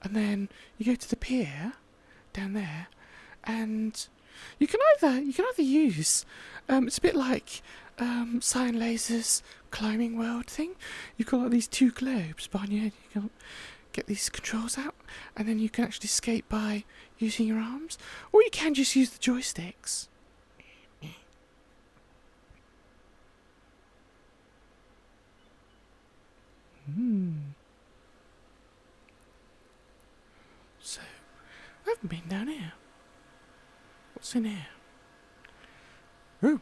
and then you go to the pier down there, and you can either use it's a bit like Cyan Laser's climbing world thing. You've got like these two globes behind your head. You can get these controls out, and then you can actually skate by using your arms, or you can just use the joysticks. So, I haven't been down here. What's in here? Oh,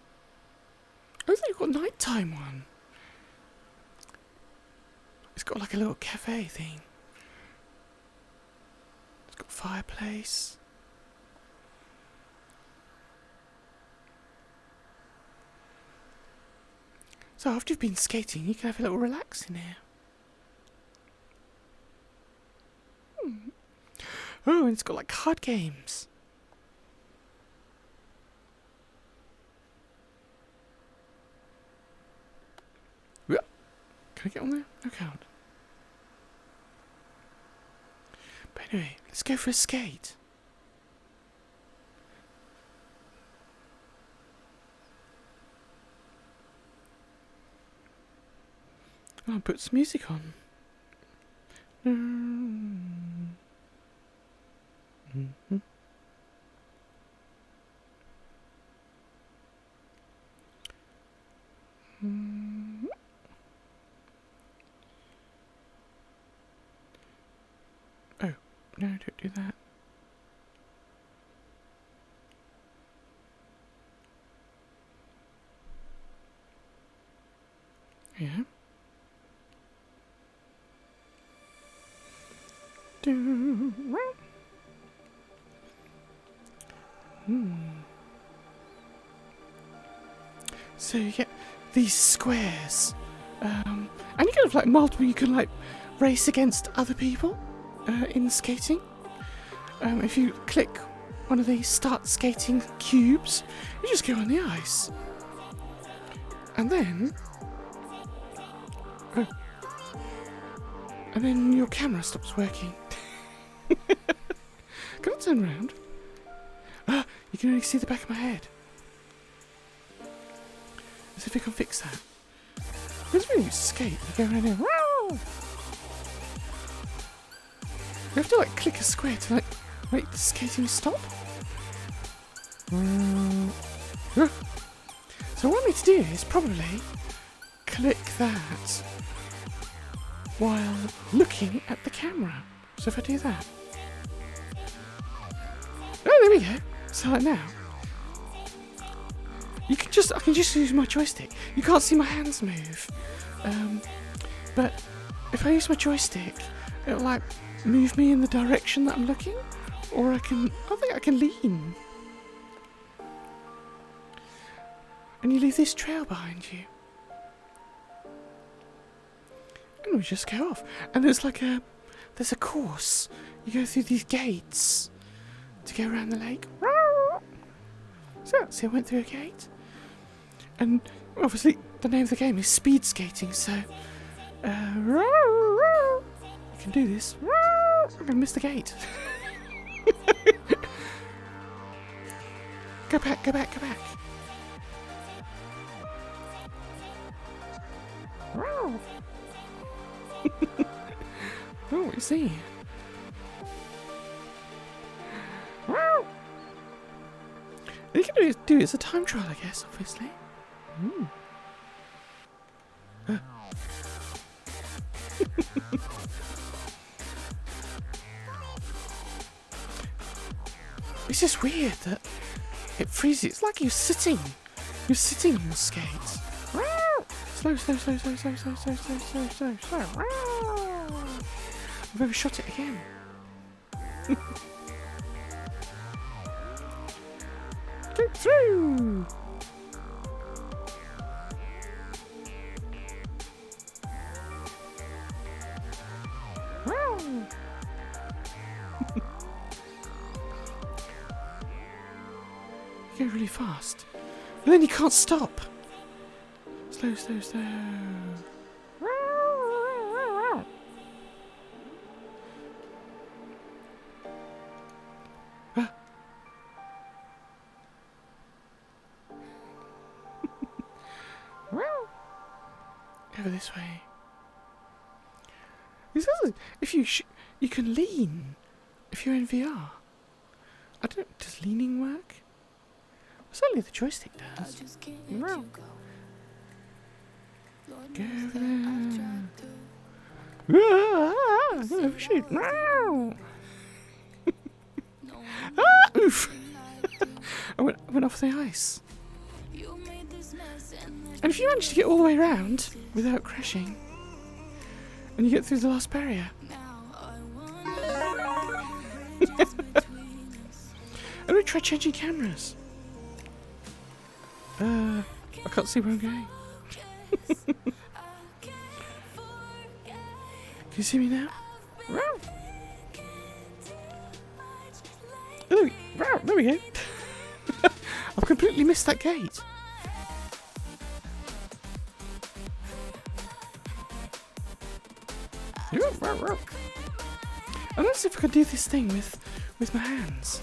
they've got a nighttime one. It's got like a little cafe thing. It's got a fireplace. So after you've been skating, you can have a little relax in here. Oh, and it's got like card games. Yeah. Can I get on there? No count. But anyway, let's go for a skate. I'll put some music on. Oh, no, don't do that. Yeah. So you get these squares, and you can have like multiple. You can like race against other people in skating. If you click one of these start skating cubes, you just go on the ice, and then your camera stops working. Can I turn around? You can only see the back of my head. Let's see if we can fix that. It's really skate. You go around here. You have to like click a square to like make the skating stop. So what I need to do is probably click that while looking at the camera. So if I do that. Oh, there we go. So like now. I can just use my joystick. You can't see my hands move. But if I use my joystick, it'll like move me in the direction that I'm looking. Or I think I can lean. And you leave this trail behind you. And we just go off. And there's a course. You go through these gates to go around the lake. So, see, I went through a gate. And obviously the name of the game is speed skating, so you can do this. I'm gonna miss the gate. Go back. Oh, what you see? You can do it as a time trial, I guess, obviously. It's just weird that it freezes. It's like you're sitting on the skates. Slow. I've overshot it again. Get through! You go really fast. But then you can't stop. Slow. Over this way. If you can lean if you're in VR. I don't. Does leaning work? Certainly the joystick does. Go over there. Shoot. Oof. I went off the ice. And if you manage to get all the way around without crashing, and you get through the last barrier. I'm going to try changing cameras. I can't see where I'm going. Can you see me now? Oh, there we go. I've completely missed that gate. And let's see if I can do this thing with my hands.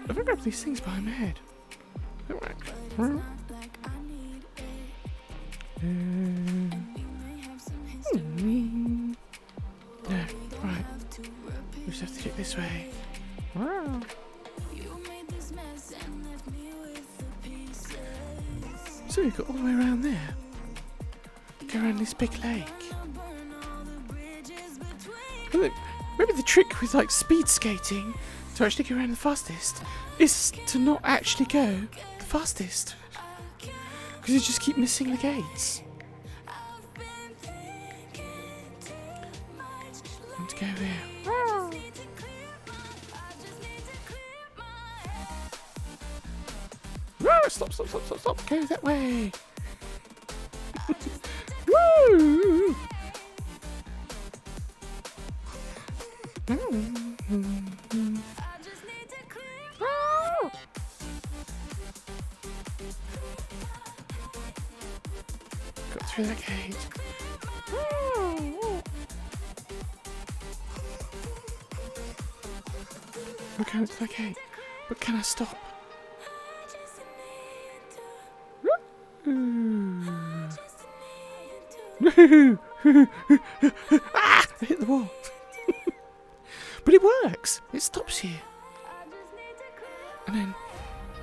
If I grab these things behind my head, it works. No, right. We just have to get this way. So we've got all the way around there. Go around this big lake. Maybe the trick with like speed skating to actually go around the fastest is to not actually go the fastest. Because you just keep missing the gates. And to go there. Stop. Go that way. Woo! Got through that gate. We're going to that gate. But can I stop? I hit the wall. But it works. It stops you. And then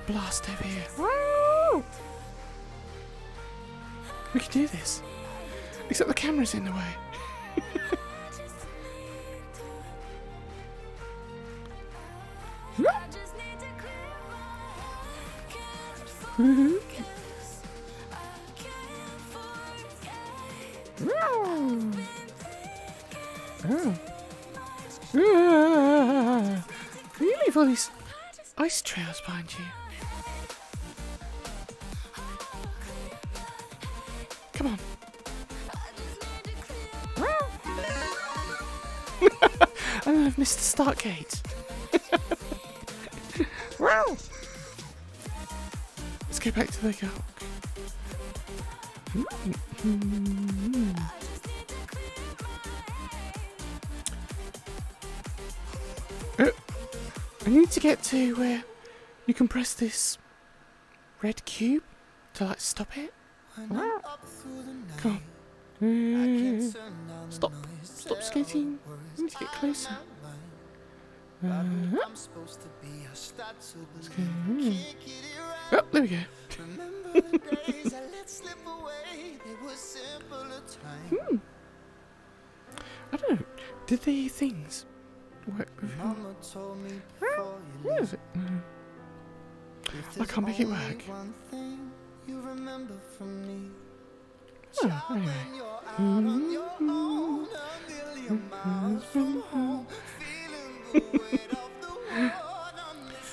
blast over here. Woo! We can do this. Except the camera's in the way. Can you leave all these ice trails behind you? Come on. And I've missed the start gate. Let's go back to the go. I need to get to where you can press this red cube to like stop it. Come on. Stop skating. I need to get closer. Oh, there we go. I don't know. Did the things work before? Where is it? I can't make it work. Oh, anyway.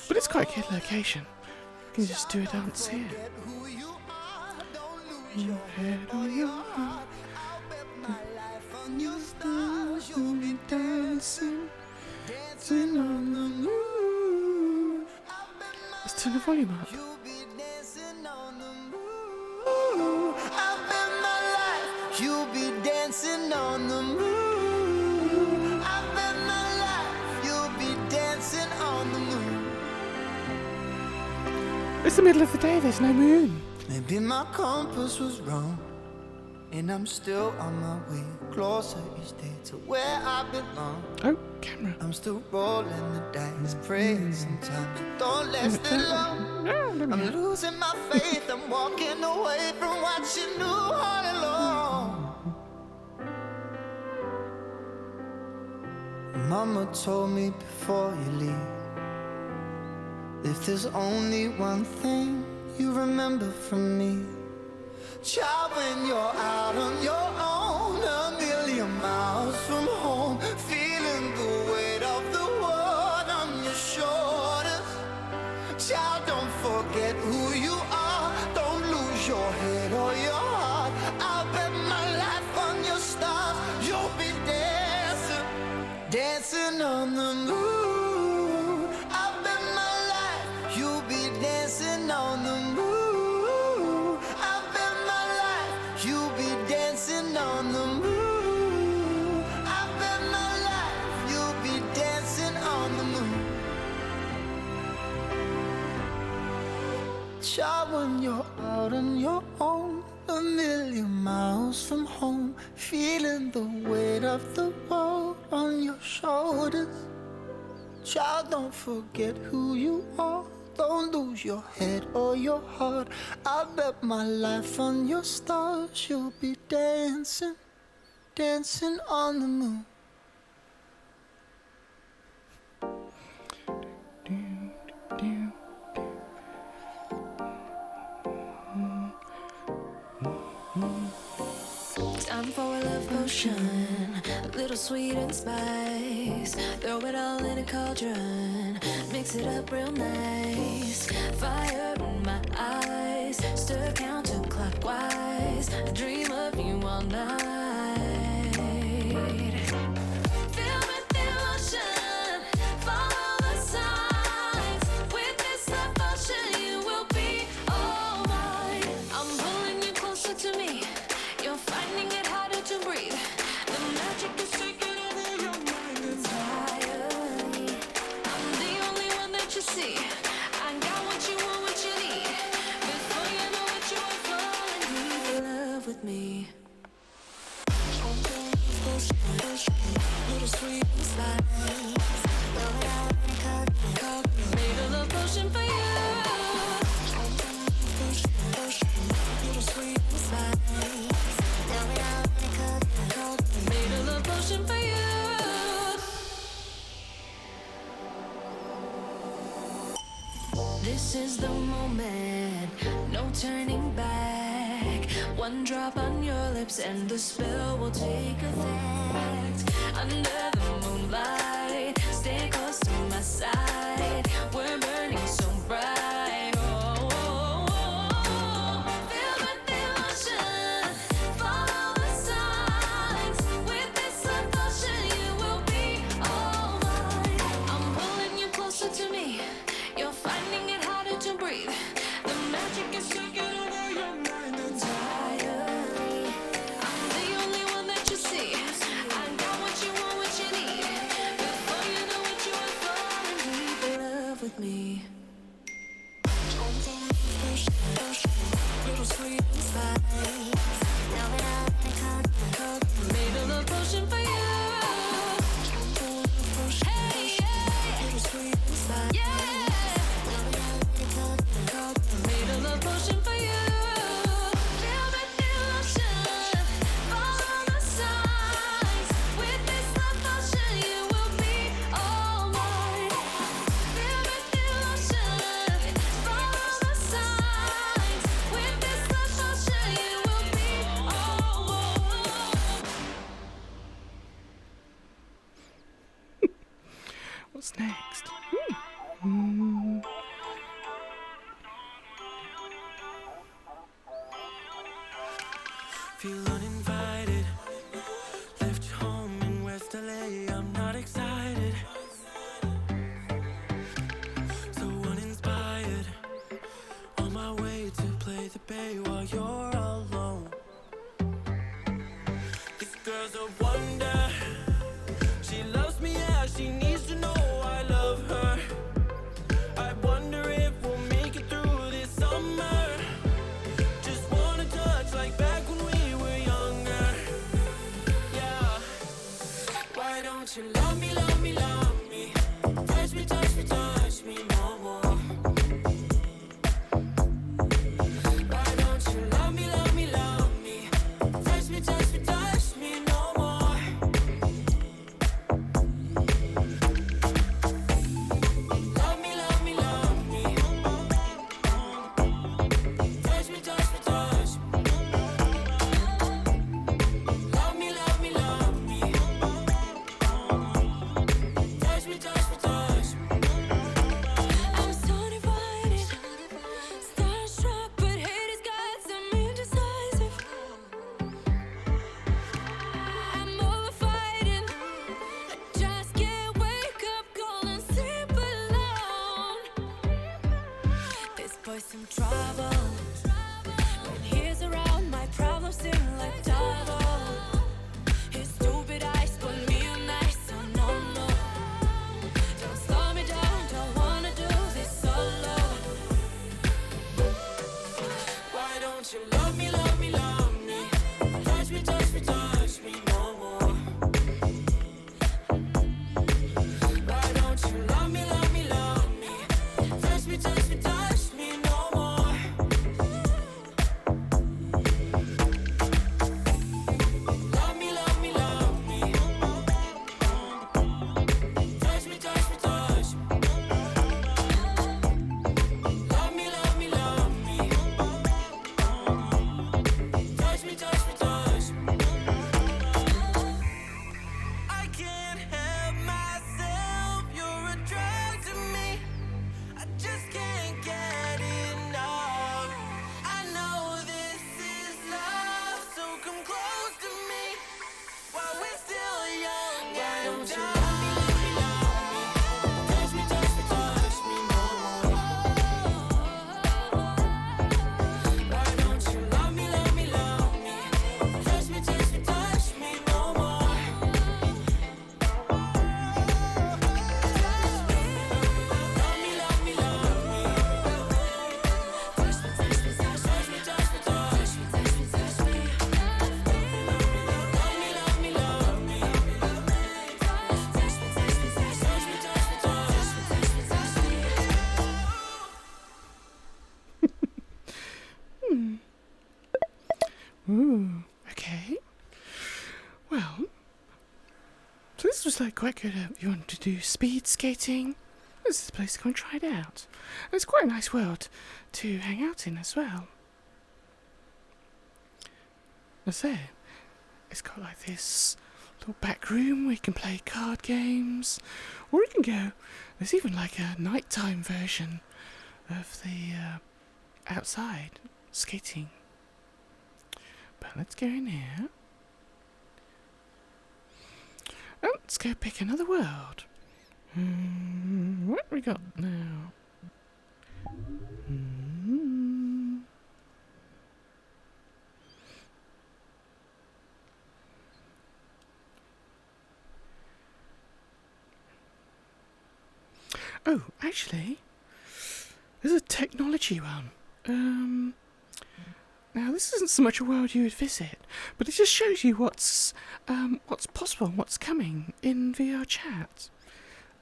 But it's quite a good location. You can just do a dance here. Your head on your heart. You'll be dancing, dancing on the moon. Let's turn the volume up. I bet my life you'll be dancing on the moon. I bet my life you'll be dancing on the moon. It's the middle of the day, there's no moon. Maybe my compass was wrong, and I'm still on my way closer each day to where I belong. Oh, camera. I'm still rolling the dice, praying sometimes it don't last that long. I'm losing my faith, I'm walking away from what you knew all along. Mama told me before you leave, if there's only one thing you remember from me, child, when you're out on your own, a million miles from home, feeling the weight of the world on your shoulders. Child, don't forget who you are, don't lose your head or your heart. I'll bet my life on your stars, you'll be dancing, dancing on the moon. I'll bet my life you'll be dancing on the moon. You'll be dancing on the moon. I bet my life you'll be dancing on the moon. Child, when you're out on your own, a million miles from home, feeling the weight of the world on your shoulders. Child, don't forget who you are, don't lose your head or your heart. I bet my life on your stars, you'll be dancing, dancing on the moon. Time for a love potion, a little sweet and spice. Throw it all in a cauldron, mix it up real nice. Fire in my eyes, stir counterclockwise. I dream of you all night. Feel with the emotion, follow the signs. With this love potion, you will be all mine. I'm pulling you closer to me. You're finding it harder to breathe. The magic is taking over your mind entirely. I'm the only one that you see. I got what you want, what you need. Before you know it, you are falling deep in love with me. sweet slice. Roll it out in a cup. Made a love potion for you. Little sweet slice. Roll it out in a cup. Made a love potion for you. This is the moment, no turning back. One drop on your lips and the spell will take effect. Under the moonlight, stay close to my side. We're burning so bright. Oh, oh, oh. Feel the devotion, follow the signs. With this devotion, you will be all mine. I'm pulling you closer to me. You're finding it harder to breathe. The magic is taking over your mind entirely. I'm the only one that you see. I got what you want, what you need. Before you know what you are falling deep in love with me. Little sweet spice. Now it out in a cup. Made a love potion for you. Hey, yeah. Little sweet spice. Yeah. Made a love potion for you. Feel the devotion, follow the signs. With this love potion, you will be all mine. Feel the devotion, follow the signs. With this love potion, you will be all mine. What's next? Feel uninvited. Left your home in West LA. I'm not excited. So uninspired. On my way to play the bay while you're alone. This girl's a wonder. She loves me, yeah. She needs to know I love her. I wonder if we'll make it through this summer. Just wanna touch like back when we were younger. Yeah. Why don't you love me, love me, love me? Touch me, touch me, touch me no more. Why don't you love me, love me, love me? Touch me, touch me, touch me no more. Love me, love me, love me. Touch me, touch me, touch me. Love me, love me, love me. Touch me, touch me, touch me. I'm so divided, starstruck, but hate has got some indecisive. I'm over fighting, I just can't wake up cold and sleep alone. This boy's some trouble. When he's around, my problems seem like double. His stupid eyes put me on ice, so no, no. Don't slow me down, don't wanna do this solo. Why don't you love me, love me, love me? Touch me, touch me, touch me no more. Why don't you love me, love me, love me? Touch me, touch me, touch me no more. Love me, love me, love me. Touch me, touch me, touch me. Love me, love me, love me. Touch me, touch me, touch me. I can't help myself, you're a drug to me. I just can't get enough. I know this is love, so come close to me while we're still young. Why don't you love me, love me, love me? Touch me, touch me, touch me no more. Why don't you love me, love me, love me? Touch me, touch me, touch me no more. Love me, love me, love me. Touch me, touch me, touch me, touch me, touch me, touch me, touch me. Love me, love me, love me. Well, so this was like quite good. If you want to do speed skating, this is the place to go and try it out. And it's quite a nice world to hang out in as well. As there, it's got like this little back room where you can play card games, or you can go. There's even like a nighttime version of the outside skating. But let's go in here. Oh, let's go pick another world. What have we got now? Oh, actually, there's a technology one. Now this isn't so much a world you would visit, but it just shows you what's possible, what's coming in VRChat.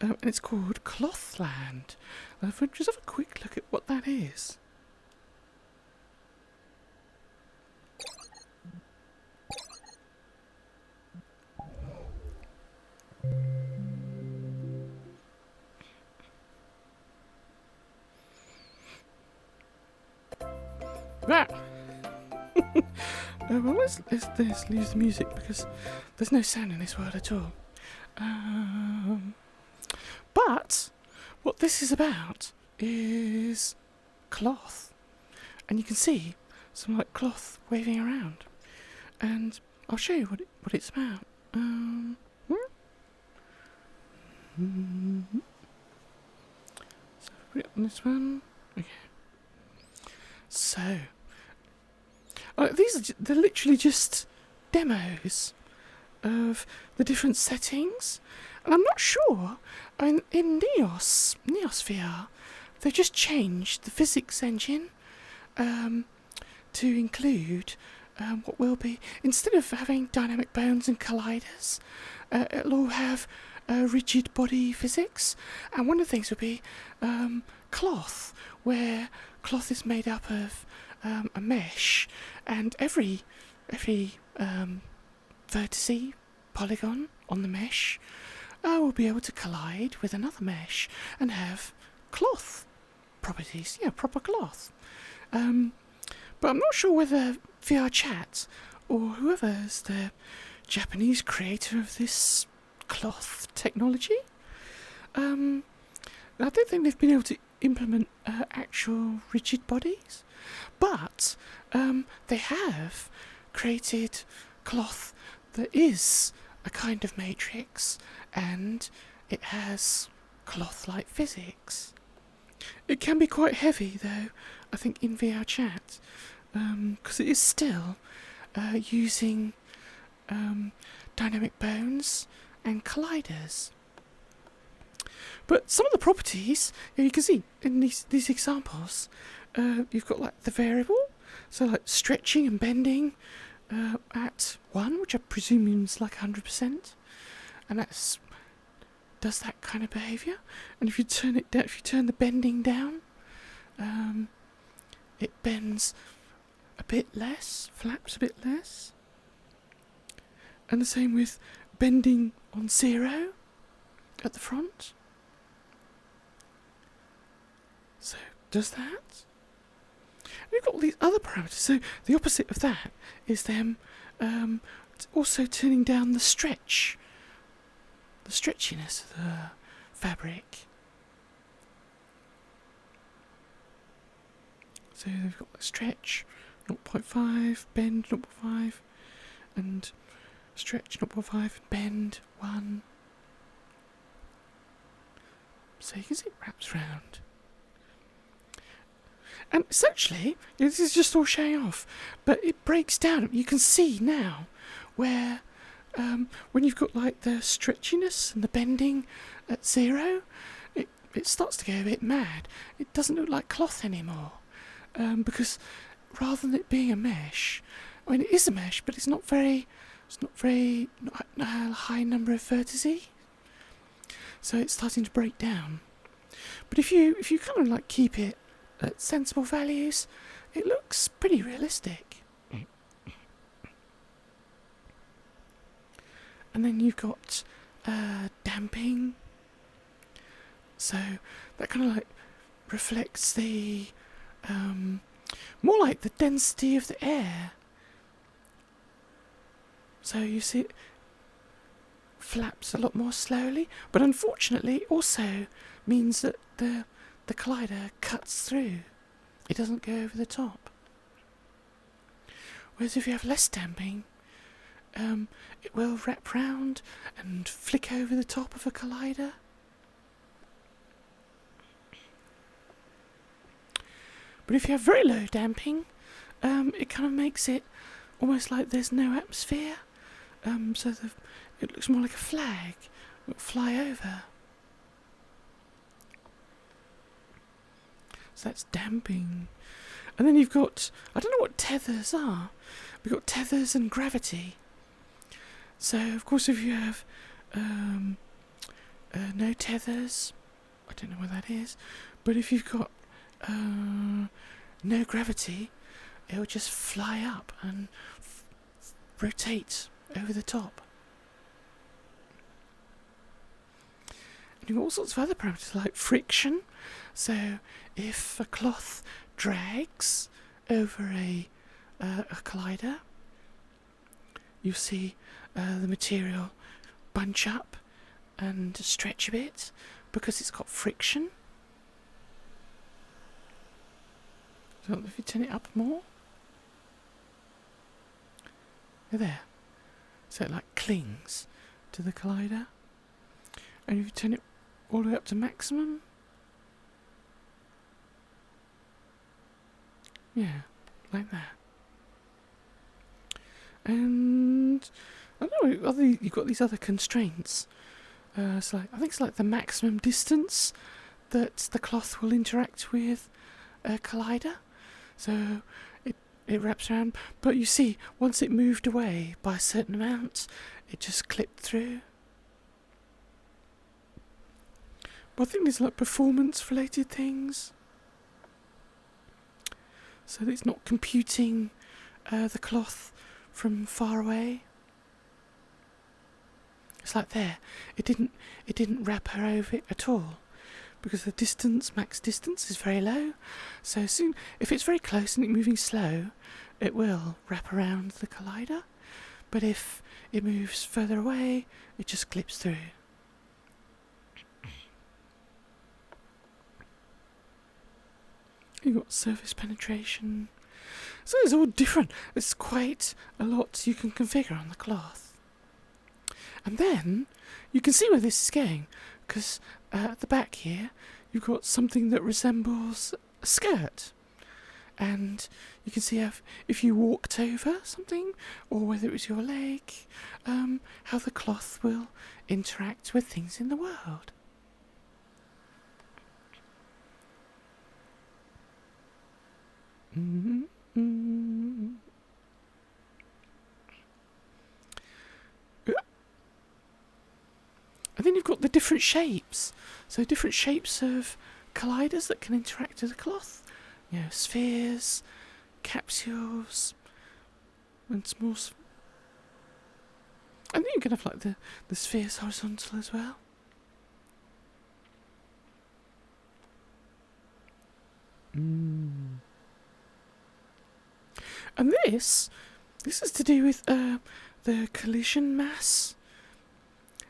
And it's called Clothland. If we just have a quick look at what that is. That. Well, let's lose the music because there's no sound in this world at all. But what this is about is cloth, and you can see some like cloth waving around, and I'll show you what it's about. So put it on this one. Okay. So they're literally just demos of the different settings, and I'm not sure. I mean, in Neos VR, they've just changed the physics engine to include what will be, instead of having dynamic bones and colliders, it'll all have rigid body physics, and one of the things would be cloth, where cloth is made up of a mesh, and every vertice polygon on the mesh will be able to collide with another mesh and have cloth properties, proper cloth. But I'm not sure whether VRChat or whoever's the Japanese creator of this cloth technology, I don't think they've been able to implement actual rigid bodies, but they have created cloth that is a kind of matrix, and it has cloth-like physics. It can be quite heavy though, I think, in VRChat, because it is still using dynamic bones and colliders. But some of the properties, you can see in these examples, you've got like the variable, so like stretching and bending at 1, which I presume means like 100%, and does that kind of behaviour. And if you turn it down, if you turn the bending down, it bends a bit less, flaps a bit less. And the same with bending on 0 at the front. So, does that? And you've got all these other parameters. So, the opposite of that is them also turning down the stretchiness of the fabric. So, they've got the stretch 0.5, bend 0.5, and stretch 0.5, bend 1. So, you can see it wraps round. And it's actually, this is just all showing off, but it breaks down. You can see now where, when you've got like the stretchiness and the bending at 0, it starts to go a bit mad. It doesn't look like cloth anymore, because rather than it being a mesh, I mean it is a not a high number of vertices, so it's starting to break down. But if you kind of like keep it at sensible values, it looks pretty realistic. And then you've got damping. So that kind of like reflects the more like the density of the air. So you see it flaps a lot more slowly, but unfortunately it also means that the collider cuts through. It doesn't go over the top. Whereas if you have less damping, it will wrap round and flick over the top of a collider. But if you have very low damping, it kind of makes it almost like there's no atmosphere. So it looks more like a flag. It will fly over. So that's damping. And then you've got, I don't know what tethers are. We've got tethers and gravity. So, of course, if you have no tethers, I don't know what that is, but if you've got no gravity, it will just fly up and rotate over the top. And you've got all sorts of other parameters like friction. So if a cloth drags over a collider, you see the material bunch up and stretch a bit because it's got friction. So if you turn it up more, there. So it like clings to the collider. And if you turn it all the way up to maximum, yeah, like that. And I don't know, you've got these other constraints. So I think it's like the maximum distance that the cloth will interact with a collider. So it wraps around, but you see, once it moved away by a certain amount, it just clipped through. But I think there's like performance-related things. So that it's not computing the cloth from far away. It's like there. It didn't wrap her over it at all. Because the max distance is very low. So soon, if it's very close and it's moving slow, it will wrap around the collider. But if it moves further away, it just clips through. You've got surface penetration. So it's all different. There's quite a lot you can configure on the cloth. And then you can see where this is going, because at the back here you've got something that resembles a skirt. And you can see if you walked over something, or whether it was your leg, how the cloth will interact with things in the world. Mm-hmm. And then you've got the different shapes. So different shapes of colliders that can interact with the cloth. You know, spheres, capsules, and small... And then you can have like the spheres horizontal as well. And this is to do with the collision mass.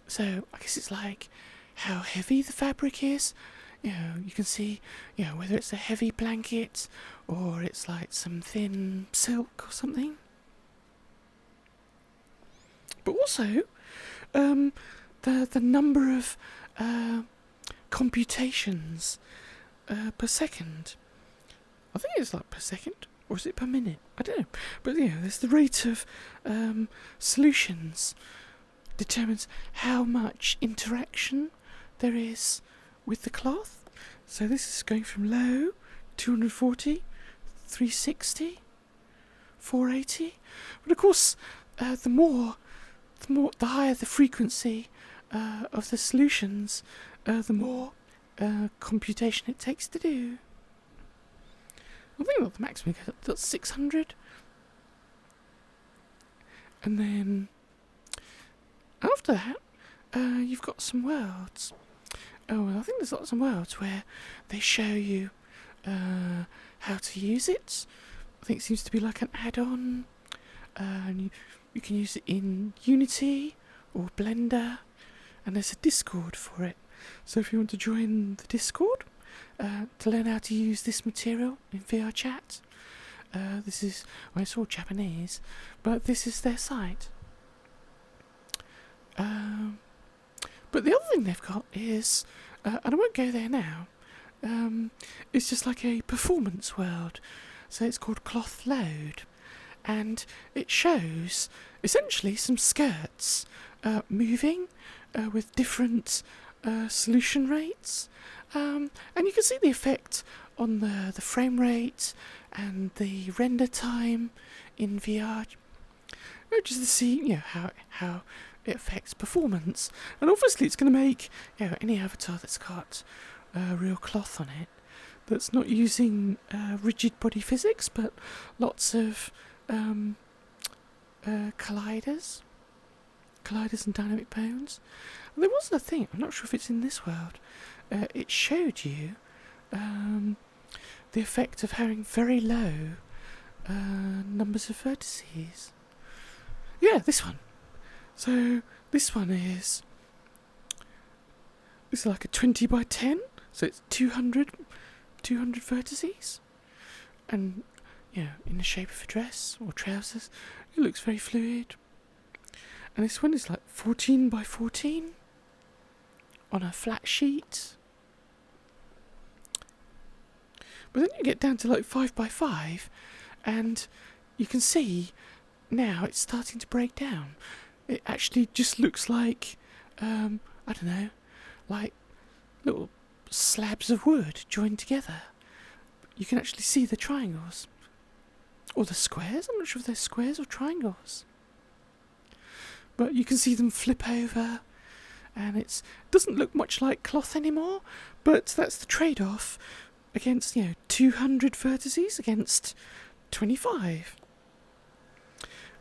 So I guess it's like how heavy the fabric is. You know, you can see, you know, whether it's a heavy blanket or it's like some thin silk or something. But also, the number of computations per second. I think it's like per second, or is it per minute? I don't know. But you know, there's the rate of solutions determines how much interaction there is with the cloth. So this is going from low, 240, 360, 480. But of course, the higher the frequency of the solutions, the more computation it takes to do. I think that the maximum that's 600. And then after that, you've got some worlds. Oh, well, I think there's lots of worlds where they show you how to use it. I think it seems to be like an add-on. And you can use it in Unity or Blender. And there's a Discord for it. So if you want to join the Discord to learn how to use this material in VRChat, this is, well, it's all Japanese, but this is their site. But the other thing they've got is, and I won't go there now, it's just like a performance world. So it's called Cloth Load. And it shows essentially some skirts moving with different solution rates. And you can see the effect on the frame rate and the render time in VR. Just to see, how it affects performance. And obviously it's going to make, any avatar that's got real cloth on it, that's not using rigid body physics, but lots of colliders and dynamic bones. And there was a thing, I'm not sure if it's in this world, it showed you the effect of having very low numbers of vertices. Yeah, this one. So this one is like a 20 by 10, so it's 200 vertices, and in the shape of a dress or trousers. It looks very fluid. And this one is like 14 by 14 on a flat sheet. But then you get down to like 5 by 5, and you can see now it's starting to break down. It actually just looks like, I don't know, like little slabs of wood joined together. You can actually see the triangles. Or the squares. I'm not sure if they're squares or triangles. But you can see them flip over. And it doesn't look much like cloth anymore. But that's the trade-off against, 200 vertices against 25.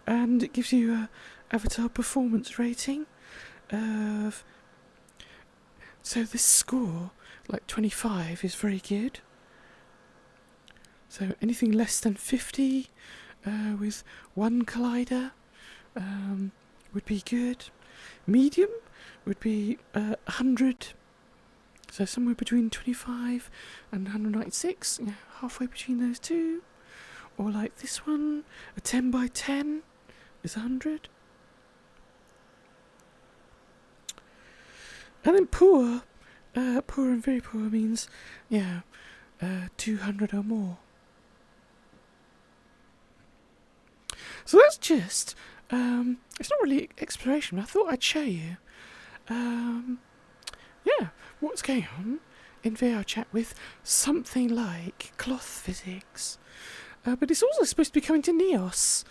And it gives you a avatar performance rating of... So this score, like 25, is very good. So anything less than 50 with one collider would be good. Medium would be 100. So somewhere between 25 and 196, halfway between those two. Or like this one, a 10 by 10 is 100. And then poor and very poor means, 200 or more. So that's just, it's not really exploration, but I thought I'd show you, what's going on in VRChat with something like cloth physics. But it's also supposed to be coming to Neos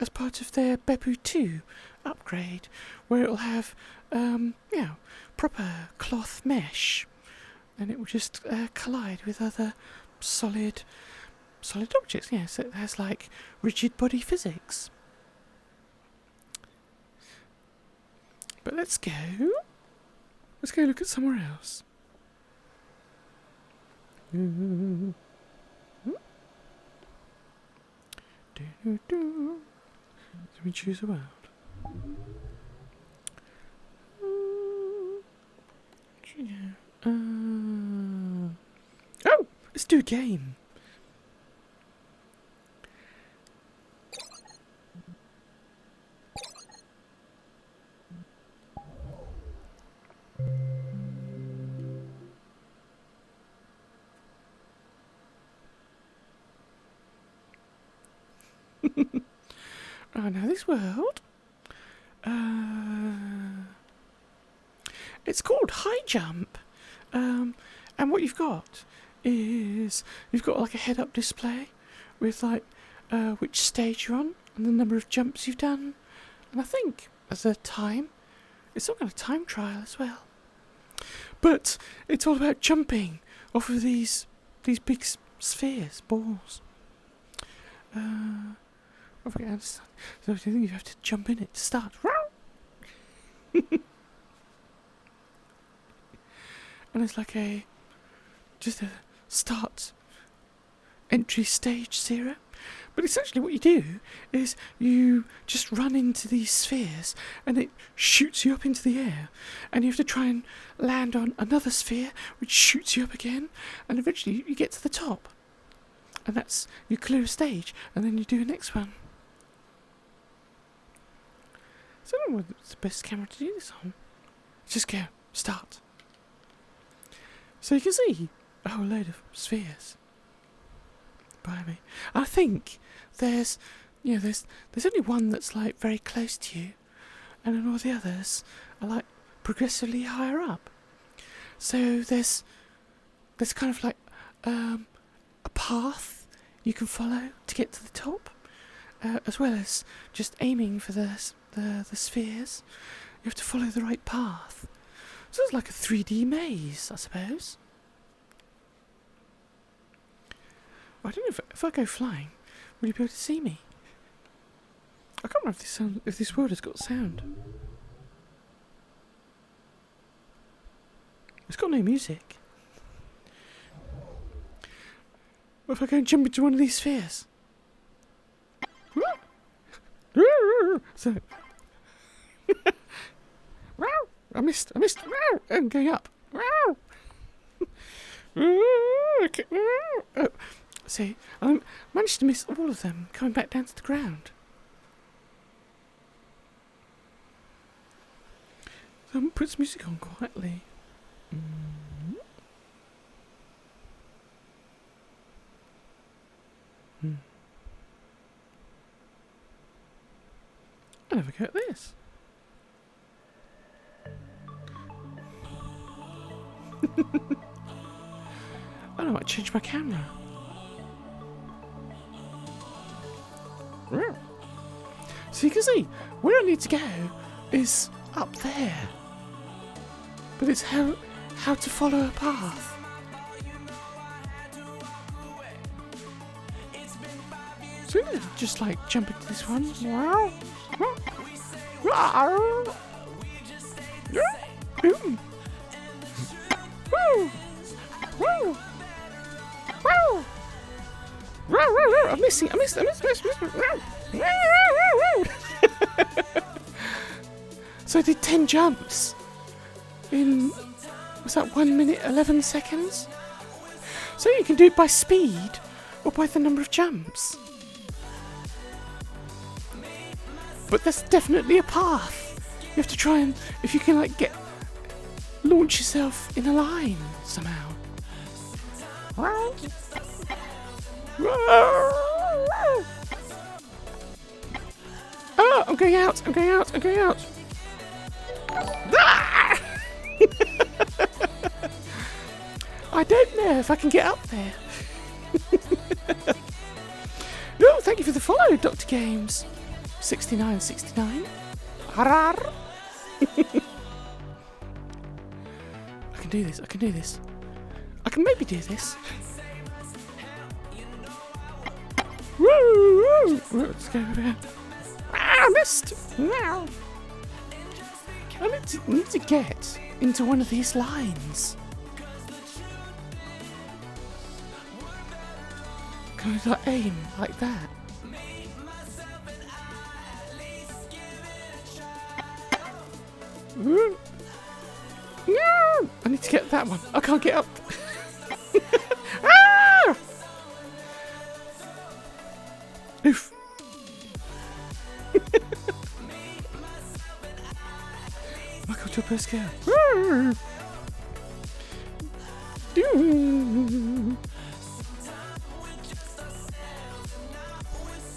as part of their Beppu 2 upgrade, where it'll have, proper cloth mesh, and it will just collide with other solid objects. So it has like rigid body physics. But let's go look at somewhere else. Let me choose a world. Oh, let's do a game. Oh, now this world, it's called High Jump, and what you've got is you've got like a head-up display with like which stage you're on and the number of jumps you've done, and I think as a time, it's all got a time trial as well. But it's all about jumping off of these big spheres, balls. I forget how to start. So I think you have to jump in it to start. And it's like just a start entry stage 0. But essentially what you do is you just run into these spheres and it shoots you up into the air, and you have to try and land on another sphere which shoots you up again, and eventually you get to the top. And that's, you clear a stage and then you do the next one. So I don't know what's the best camera to do this on. Just go, start. So you can see a whole load of spheres by me. I think there's only one that's like very close to you, and then all the others are like progressively higher up. So there's kind of like a path you can follow to get to the top, as well as just aiming for the spheres. You have to follow the right path. So it's like a 3D maze, I suppose. I don't know if I go flying, will you be able to see me? I can't remember if this world has got sound. It's got no music. What if I go and jump into one of these spheres? So, I missed. I'm going up. Okay. See, I managed to miss all of them coming back down to the ground. So I'm going to put some music on quietly. I'll have a go at this. I might change my camera. So you can see, where I need to go is up there. But it's how to follow a path. So I'm going to just like jump into this one. I'm missing. So I did 10 jumps in, was that 1 minute 11 seconds? So you can do it by speed or by the number of jumps. But there's definitely a path. You have to try and, if you can like launch yourself in a line somehow. Oh, I'm going out. Ah! I don't know if I can get up there. No, thank you for the follow, Dr. Games. 6969. Harar. I can do this. I can maybe do this. Woo! Let's go over here. I missed! Wow. I need to get into one of these lines. Can I like aim like that? No! I need to get that one. I can't get up. Ah! Oof. Michael Topeska.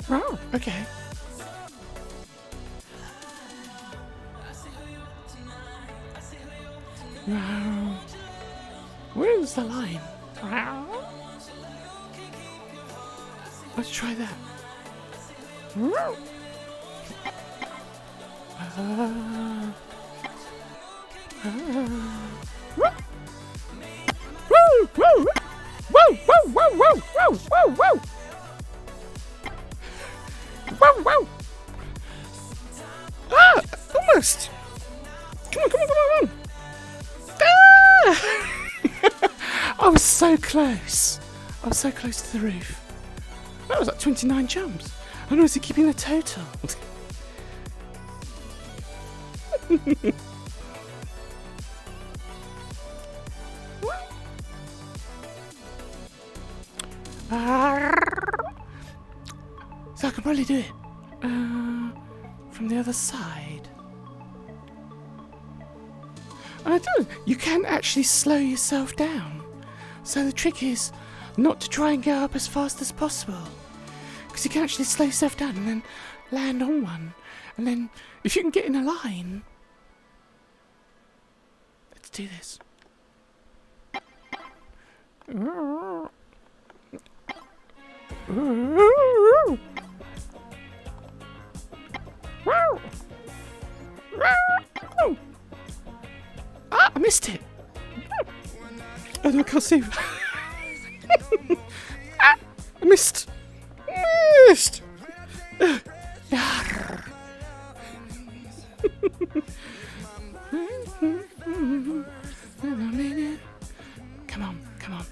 Oh, okay. Wow. Where's the line? Wow. Let's try that. Wow. Woo! Woo! Woo! Woo! Woo! Woo! Woo! Woo! Woo! Woo! Woo! Ah! Almost! Come on, come on, come on, come on. Ah! I was so close. I was so close to the roof. That was like 29 jumps. I know, is it keeping the total? So I can probably do it from the other side. And I do. You can actually slow yourself down. So the trick is not to try and go up as fast as possible, because you can actually slow yourself down and then land on one. And then if you can get in a line, let's do this. Ah, I missed it. Oh no, I can't see. Ah, I missed. Missed. Come on, come on.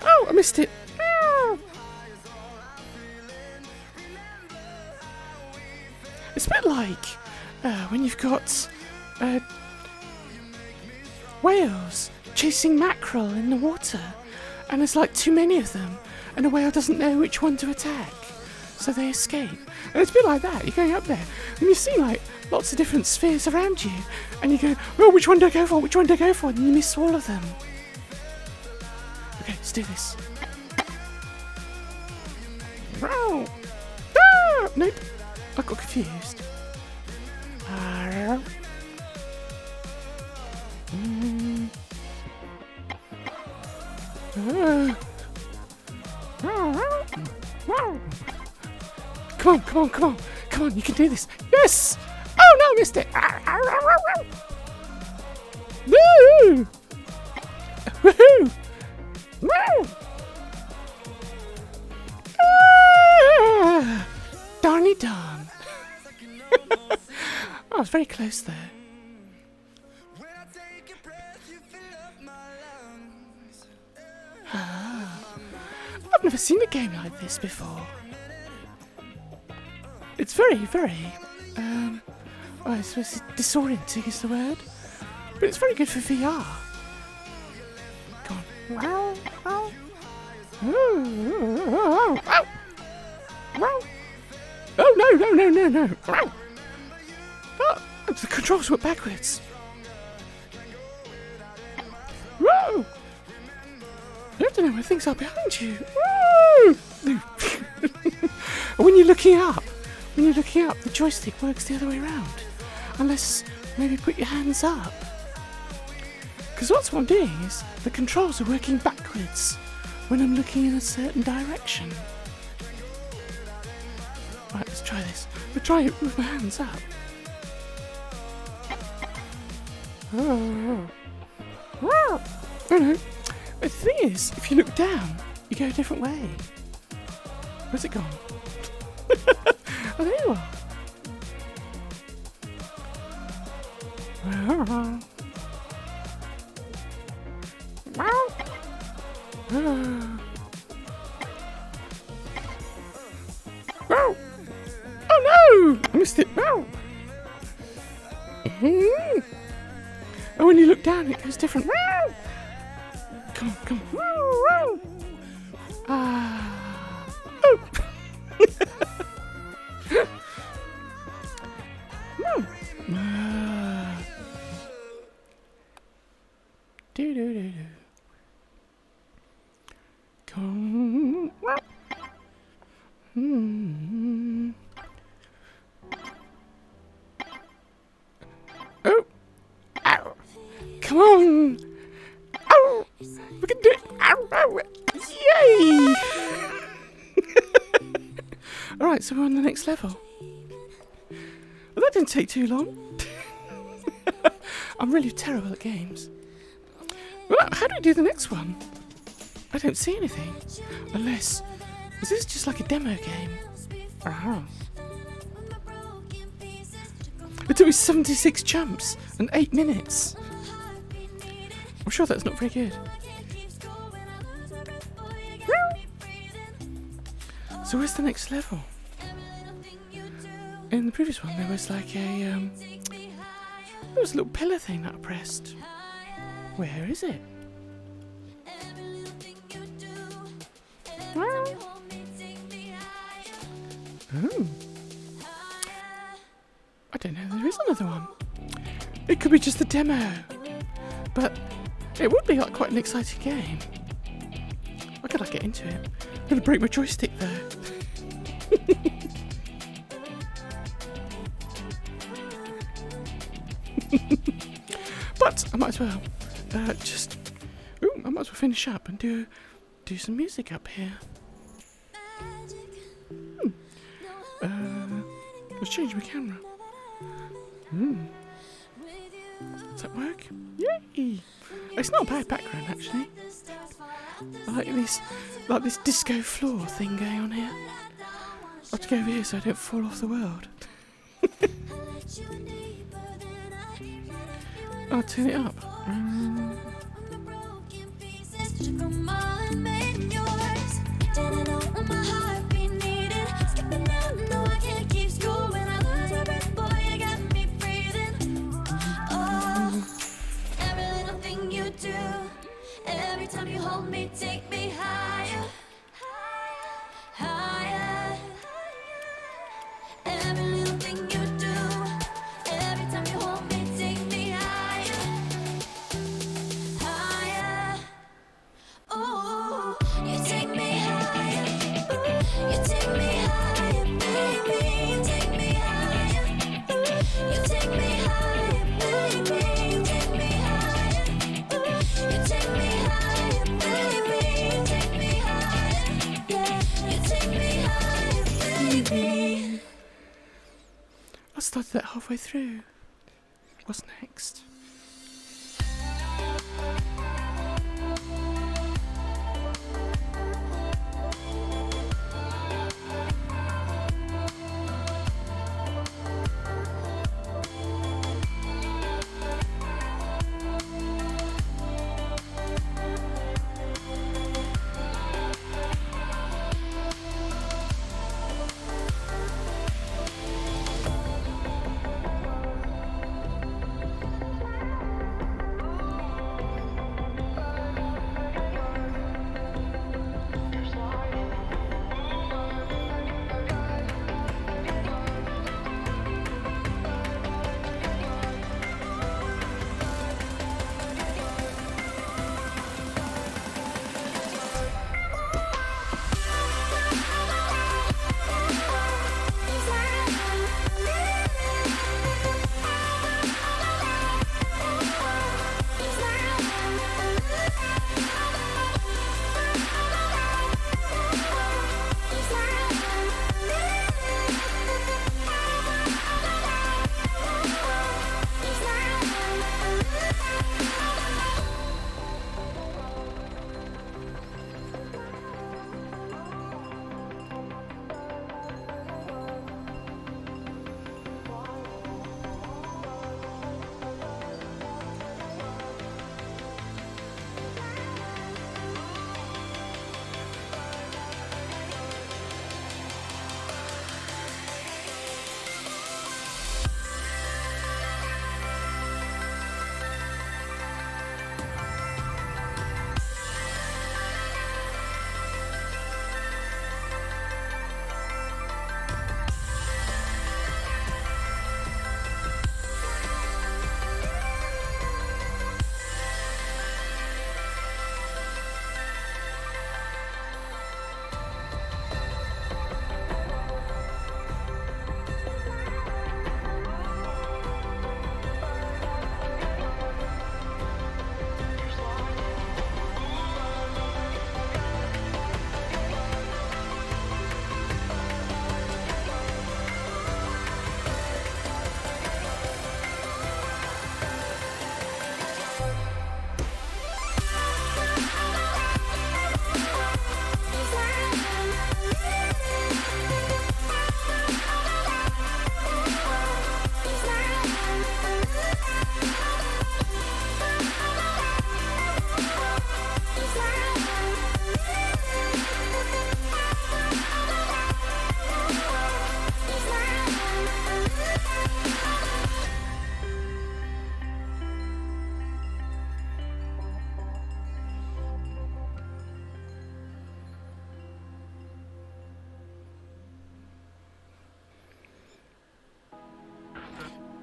Oh, I missed it. It's a bit like when you've got whales chasing mackerel in the water, and there's like too many of them, and the whale doesn't know which one to attack, so they escape. And it's a bit like that. You're going up there, and you see like lots of different spheres around you, and you go, oh, which one do I go for? Which one do I go for? And you miss all of them. Okay, let's do this. Ah, nope, I got confused. Come on, come on, come on. Come on, you can do this. Yes! Oh no, I missed it. Woo! Woohoo! Woo! Darny darn. I was very close there. I've never seen a game like this before. It's very, very, I suppose disorienting is the word, but it's very good for VR. Come on. Oh, no. Oh, the controls went backwards. Whoa! I don't know where things are behind you. Woo! When you're looking up, the joystick works the other way around. Unless maybe put your hands up. Because what I'm doing is the controls are working backwards when I'm looking in a certain direction. Right, let's try this. We'll try it with my hands up. Oh no. But the thing is, if you look down, you go a different way. Where's it gone? Oh, there you are. Oh no! I missed it. Oh, when you look down, it goes different. Come on. Oh. Do. Come. Oh. Ow. Come on. Ow. We can do it. Ow. Yay. Alright, so we're on the next level. Well, that didn't take too long. I'm really terrible at games. Well, how do we do the next one? I don't see anything. Unless Is this just like a demo game? Oh. It took me 76 jumps and 8 minutes. I'm sure that's not very good. So where's the next level? In the previous one there was like a there was a little pillar thing that I pressed. Where is it? Oh. I don't know, there is another one. It could be just the demo. But it would be like quite an exciting game. I gotta get into it. I'm gonna break my joystick though. But I might as well I might as well finish up and do some music up here. Let's change my camera. Does that work? Yay! It's not a bad background actually. I like this disco floor thing going on here. I have to go over here so I don't fall off the world. I'll turn it up. Every time you hold me, take me higher, higher. Every little thing you do, every time you hold me, take me higher, higher. Oh, you take me higher, you take me higher, baby, you take me higher, you take me higher, baby, you take me higher, you take me higher, baby, you take me higher, yeah, you take me higher, baby. I started that halfway through. What's next?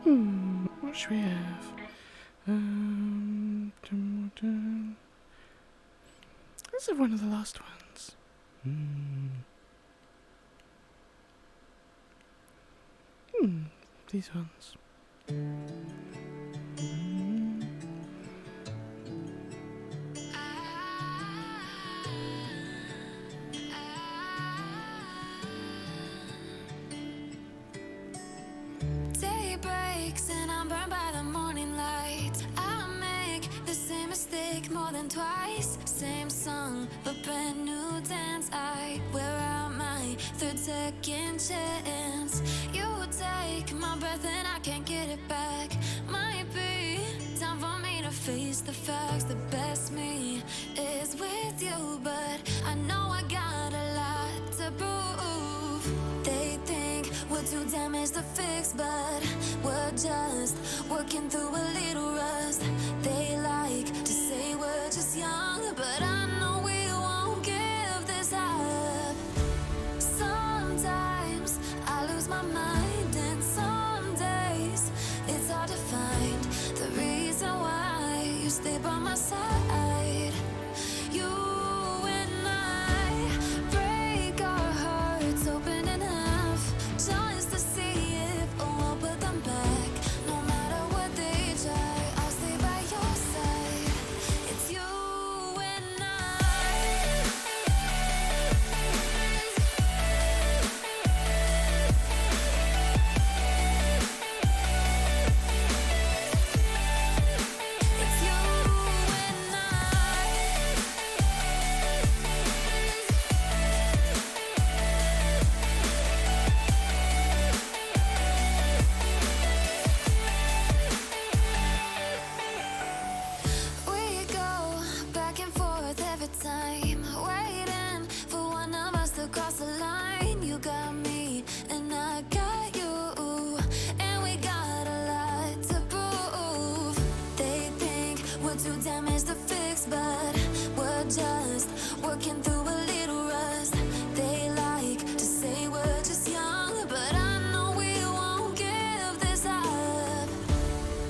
What should we have? Let's have one of the last ones. These ones. Day breaks and I'm burned by the morning light. I make the same mistake more than twice. Same song, but brand new dance. I wear out my third second chance. You take my breath and I can't get it back. Might be time for me to face the facts. The best me is with you, but I know I got a lot to prove. They think we're too damaged to fix, but we're just working through a little rust. They like to say we're just young, but I know we won't give this up. Sometimes I lose my mind, and some days it's hard to find the reason why you stay by my side. You and I break our hearts open in half, just to see if we'll put them back. No matter what they try, I'll stay by your side. It's you and It's you and we go back and forth every time, waiting for one of us to cross the line. You got me and I got you, and we got a lot to prove. They think we're too damaged to fix, but we're just working through a little rust. They like to say we're just young, but I know we won't give this up.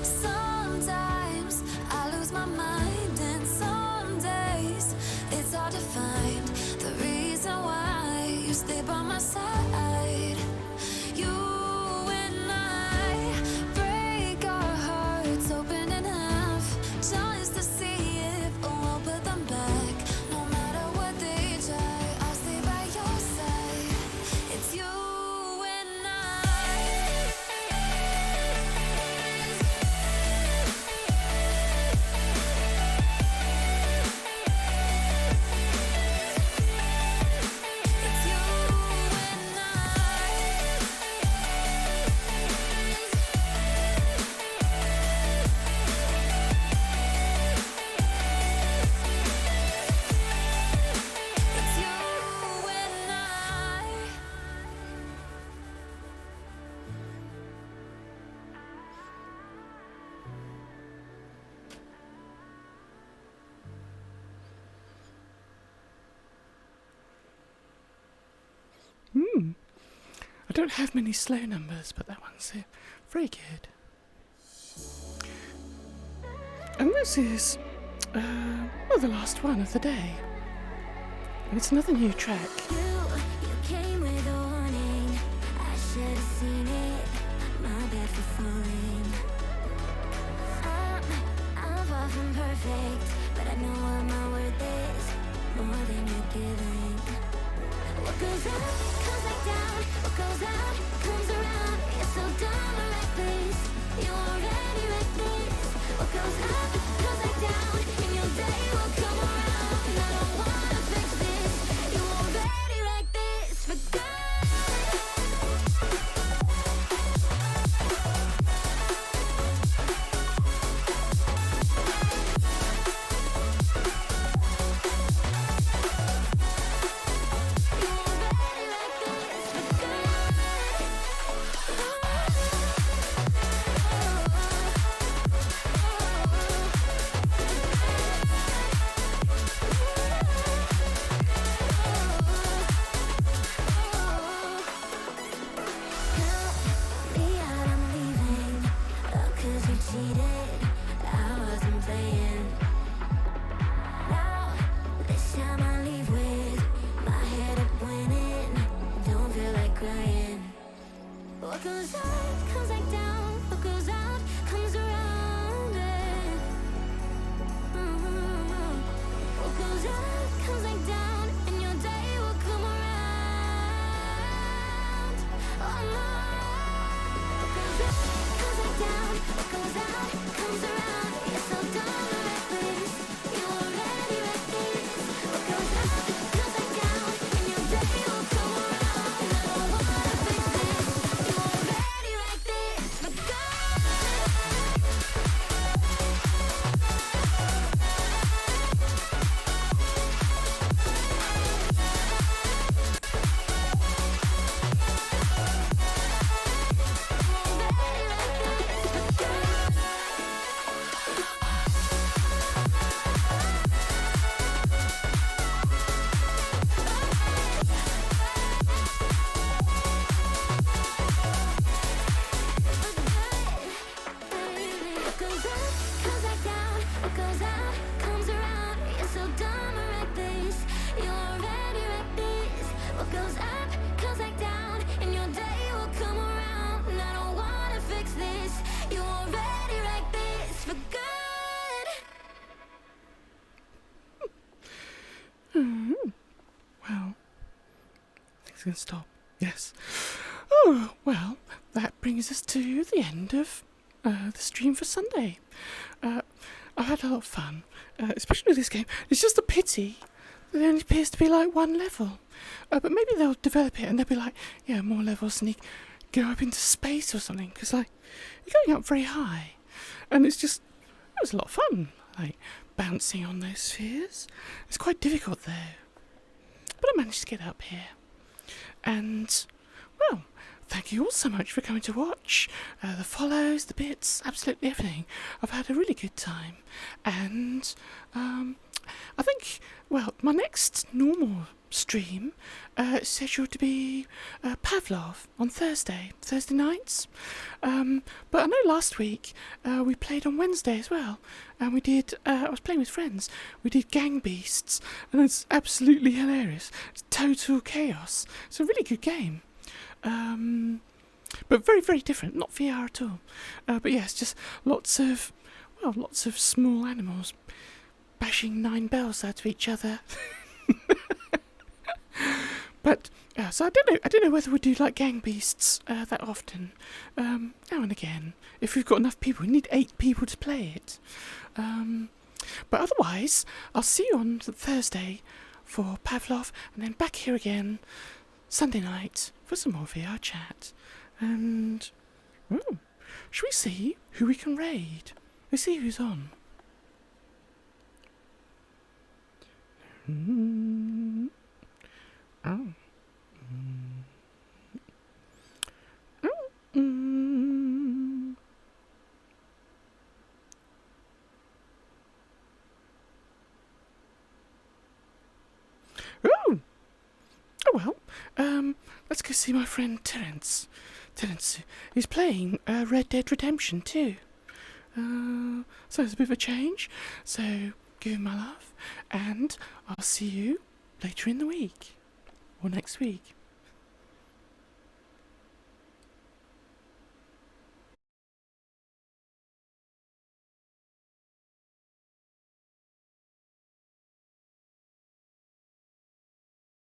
Sometimes I lose my mind, and some days it's hard to find the reason why you stay by my side. You and I break our hearts open in half, just to see if we'll put them back. No matter what they try, I'll stay by your side. It's you and It's you and It's you and I. I don't have many slow numbers, but that one's very good. And this is, the last one of the day. And it's another new track. You came with a warning. I should have seen it. My bad for falling. I'm far from perfect, but I know what my worth is. More than you're giving. What goes up comes back down. What goes out comes around. You're so dumb or reckless. You already reckless. What goes up comes back down, and your day will come around. And I don't wanna fix this. You already wrecked this. Forget. You already wrecked this. Forget. goes out, comes around. You're so dumb and reckless. You already wrecked this. What goes up, comes back down, and your day will come around. And I don't wanna fix this. You already wrecked this. But go. What goes up, comes back down. What goes out, comes around. You're so dumb and reckless. You already wrecked this. What goes up, comes back down, and your day will come around. And I don't wanna fix this. You already wrecked this for good. Well, things can stop. Yes. Oh, well, that brings us to the end of the stream for Sunday. I've had a lot of fun, especially with this game. It's just a pity that there only appears to be like one level. But maybe they'll develop it and they'll be like, yeah, more levels and you go up into space or something. Because, like, you're going up very high. And it was a lot of fun, like, bouncing on those spheres. It's quite difficult, though. But I managed to get up here. And, well, thank you all so much for coming to watch. The follows, the bits, absolutely everything. I've had a really good time. And I think, well, my next normal stream is scheduled to be Pavlov on Thursday nights. But I know last week we played on Wednesday as well. And we did, I was playing with friends. We did Gang Beasts. And it's absolutely hilarious. It's total chaos. It's a really good game. But very, very different. Not VR at all. But yes, just lots of small animals bashing 9 bells out of each other. But so I don't know whether we do like Gang Beasts that often. Now and again, if we've got enough people, we need 8 people to play it. But otherwise, I'll see you on Thursday for Pavlov, and then back here again Sunday night for some more VRChat. And should we see who we can raid? Let's see who's on. Oh well, let's go see my friend Terence. Terence, he's playing Red Dead Redemption 2. So it's a bit of a change. So give him my love, and I'll see you later in the week or next week.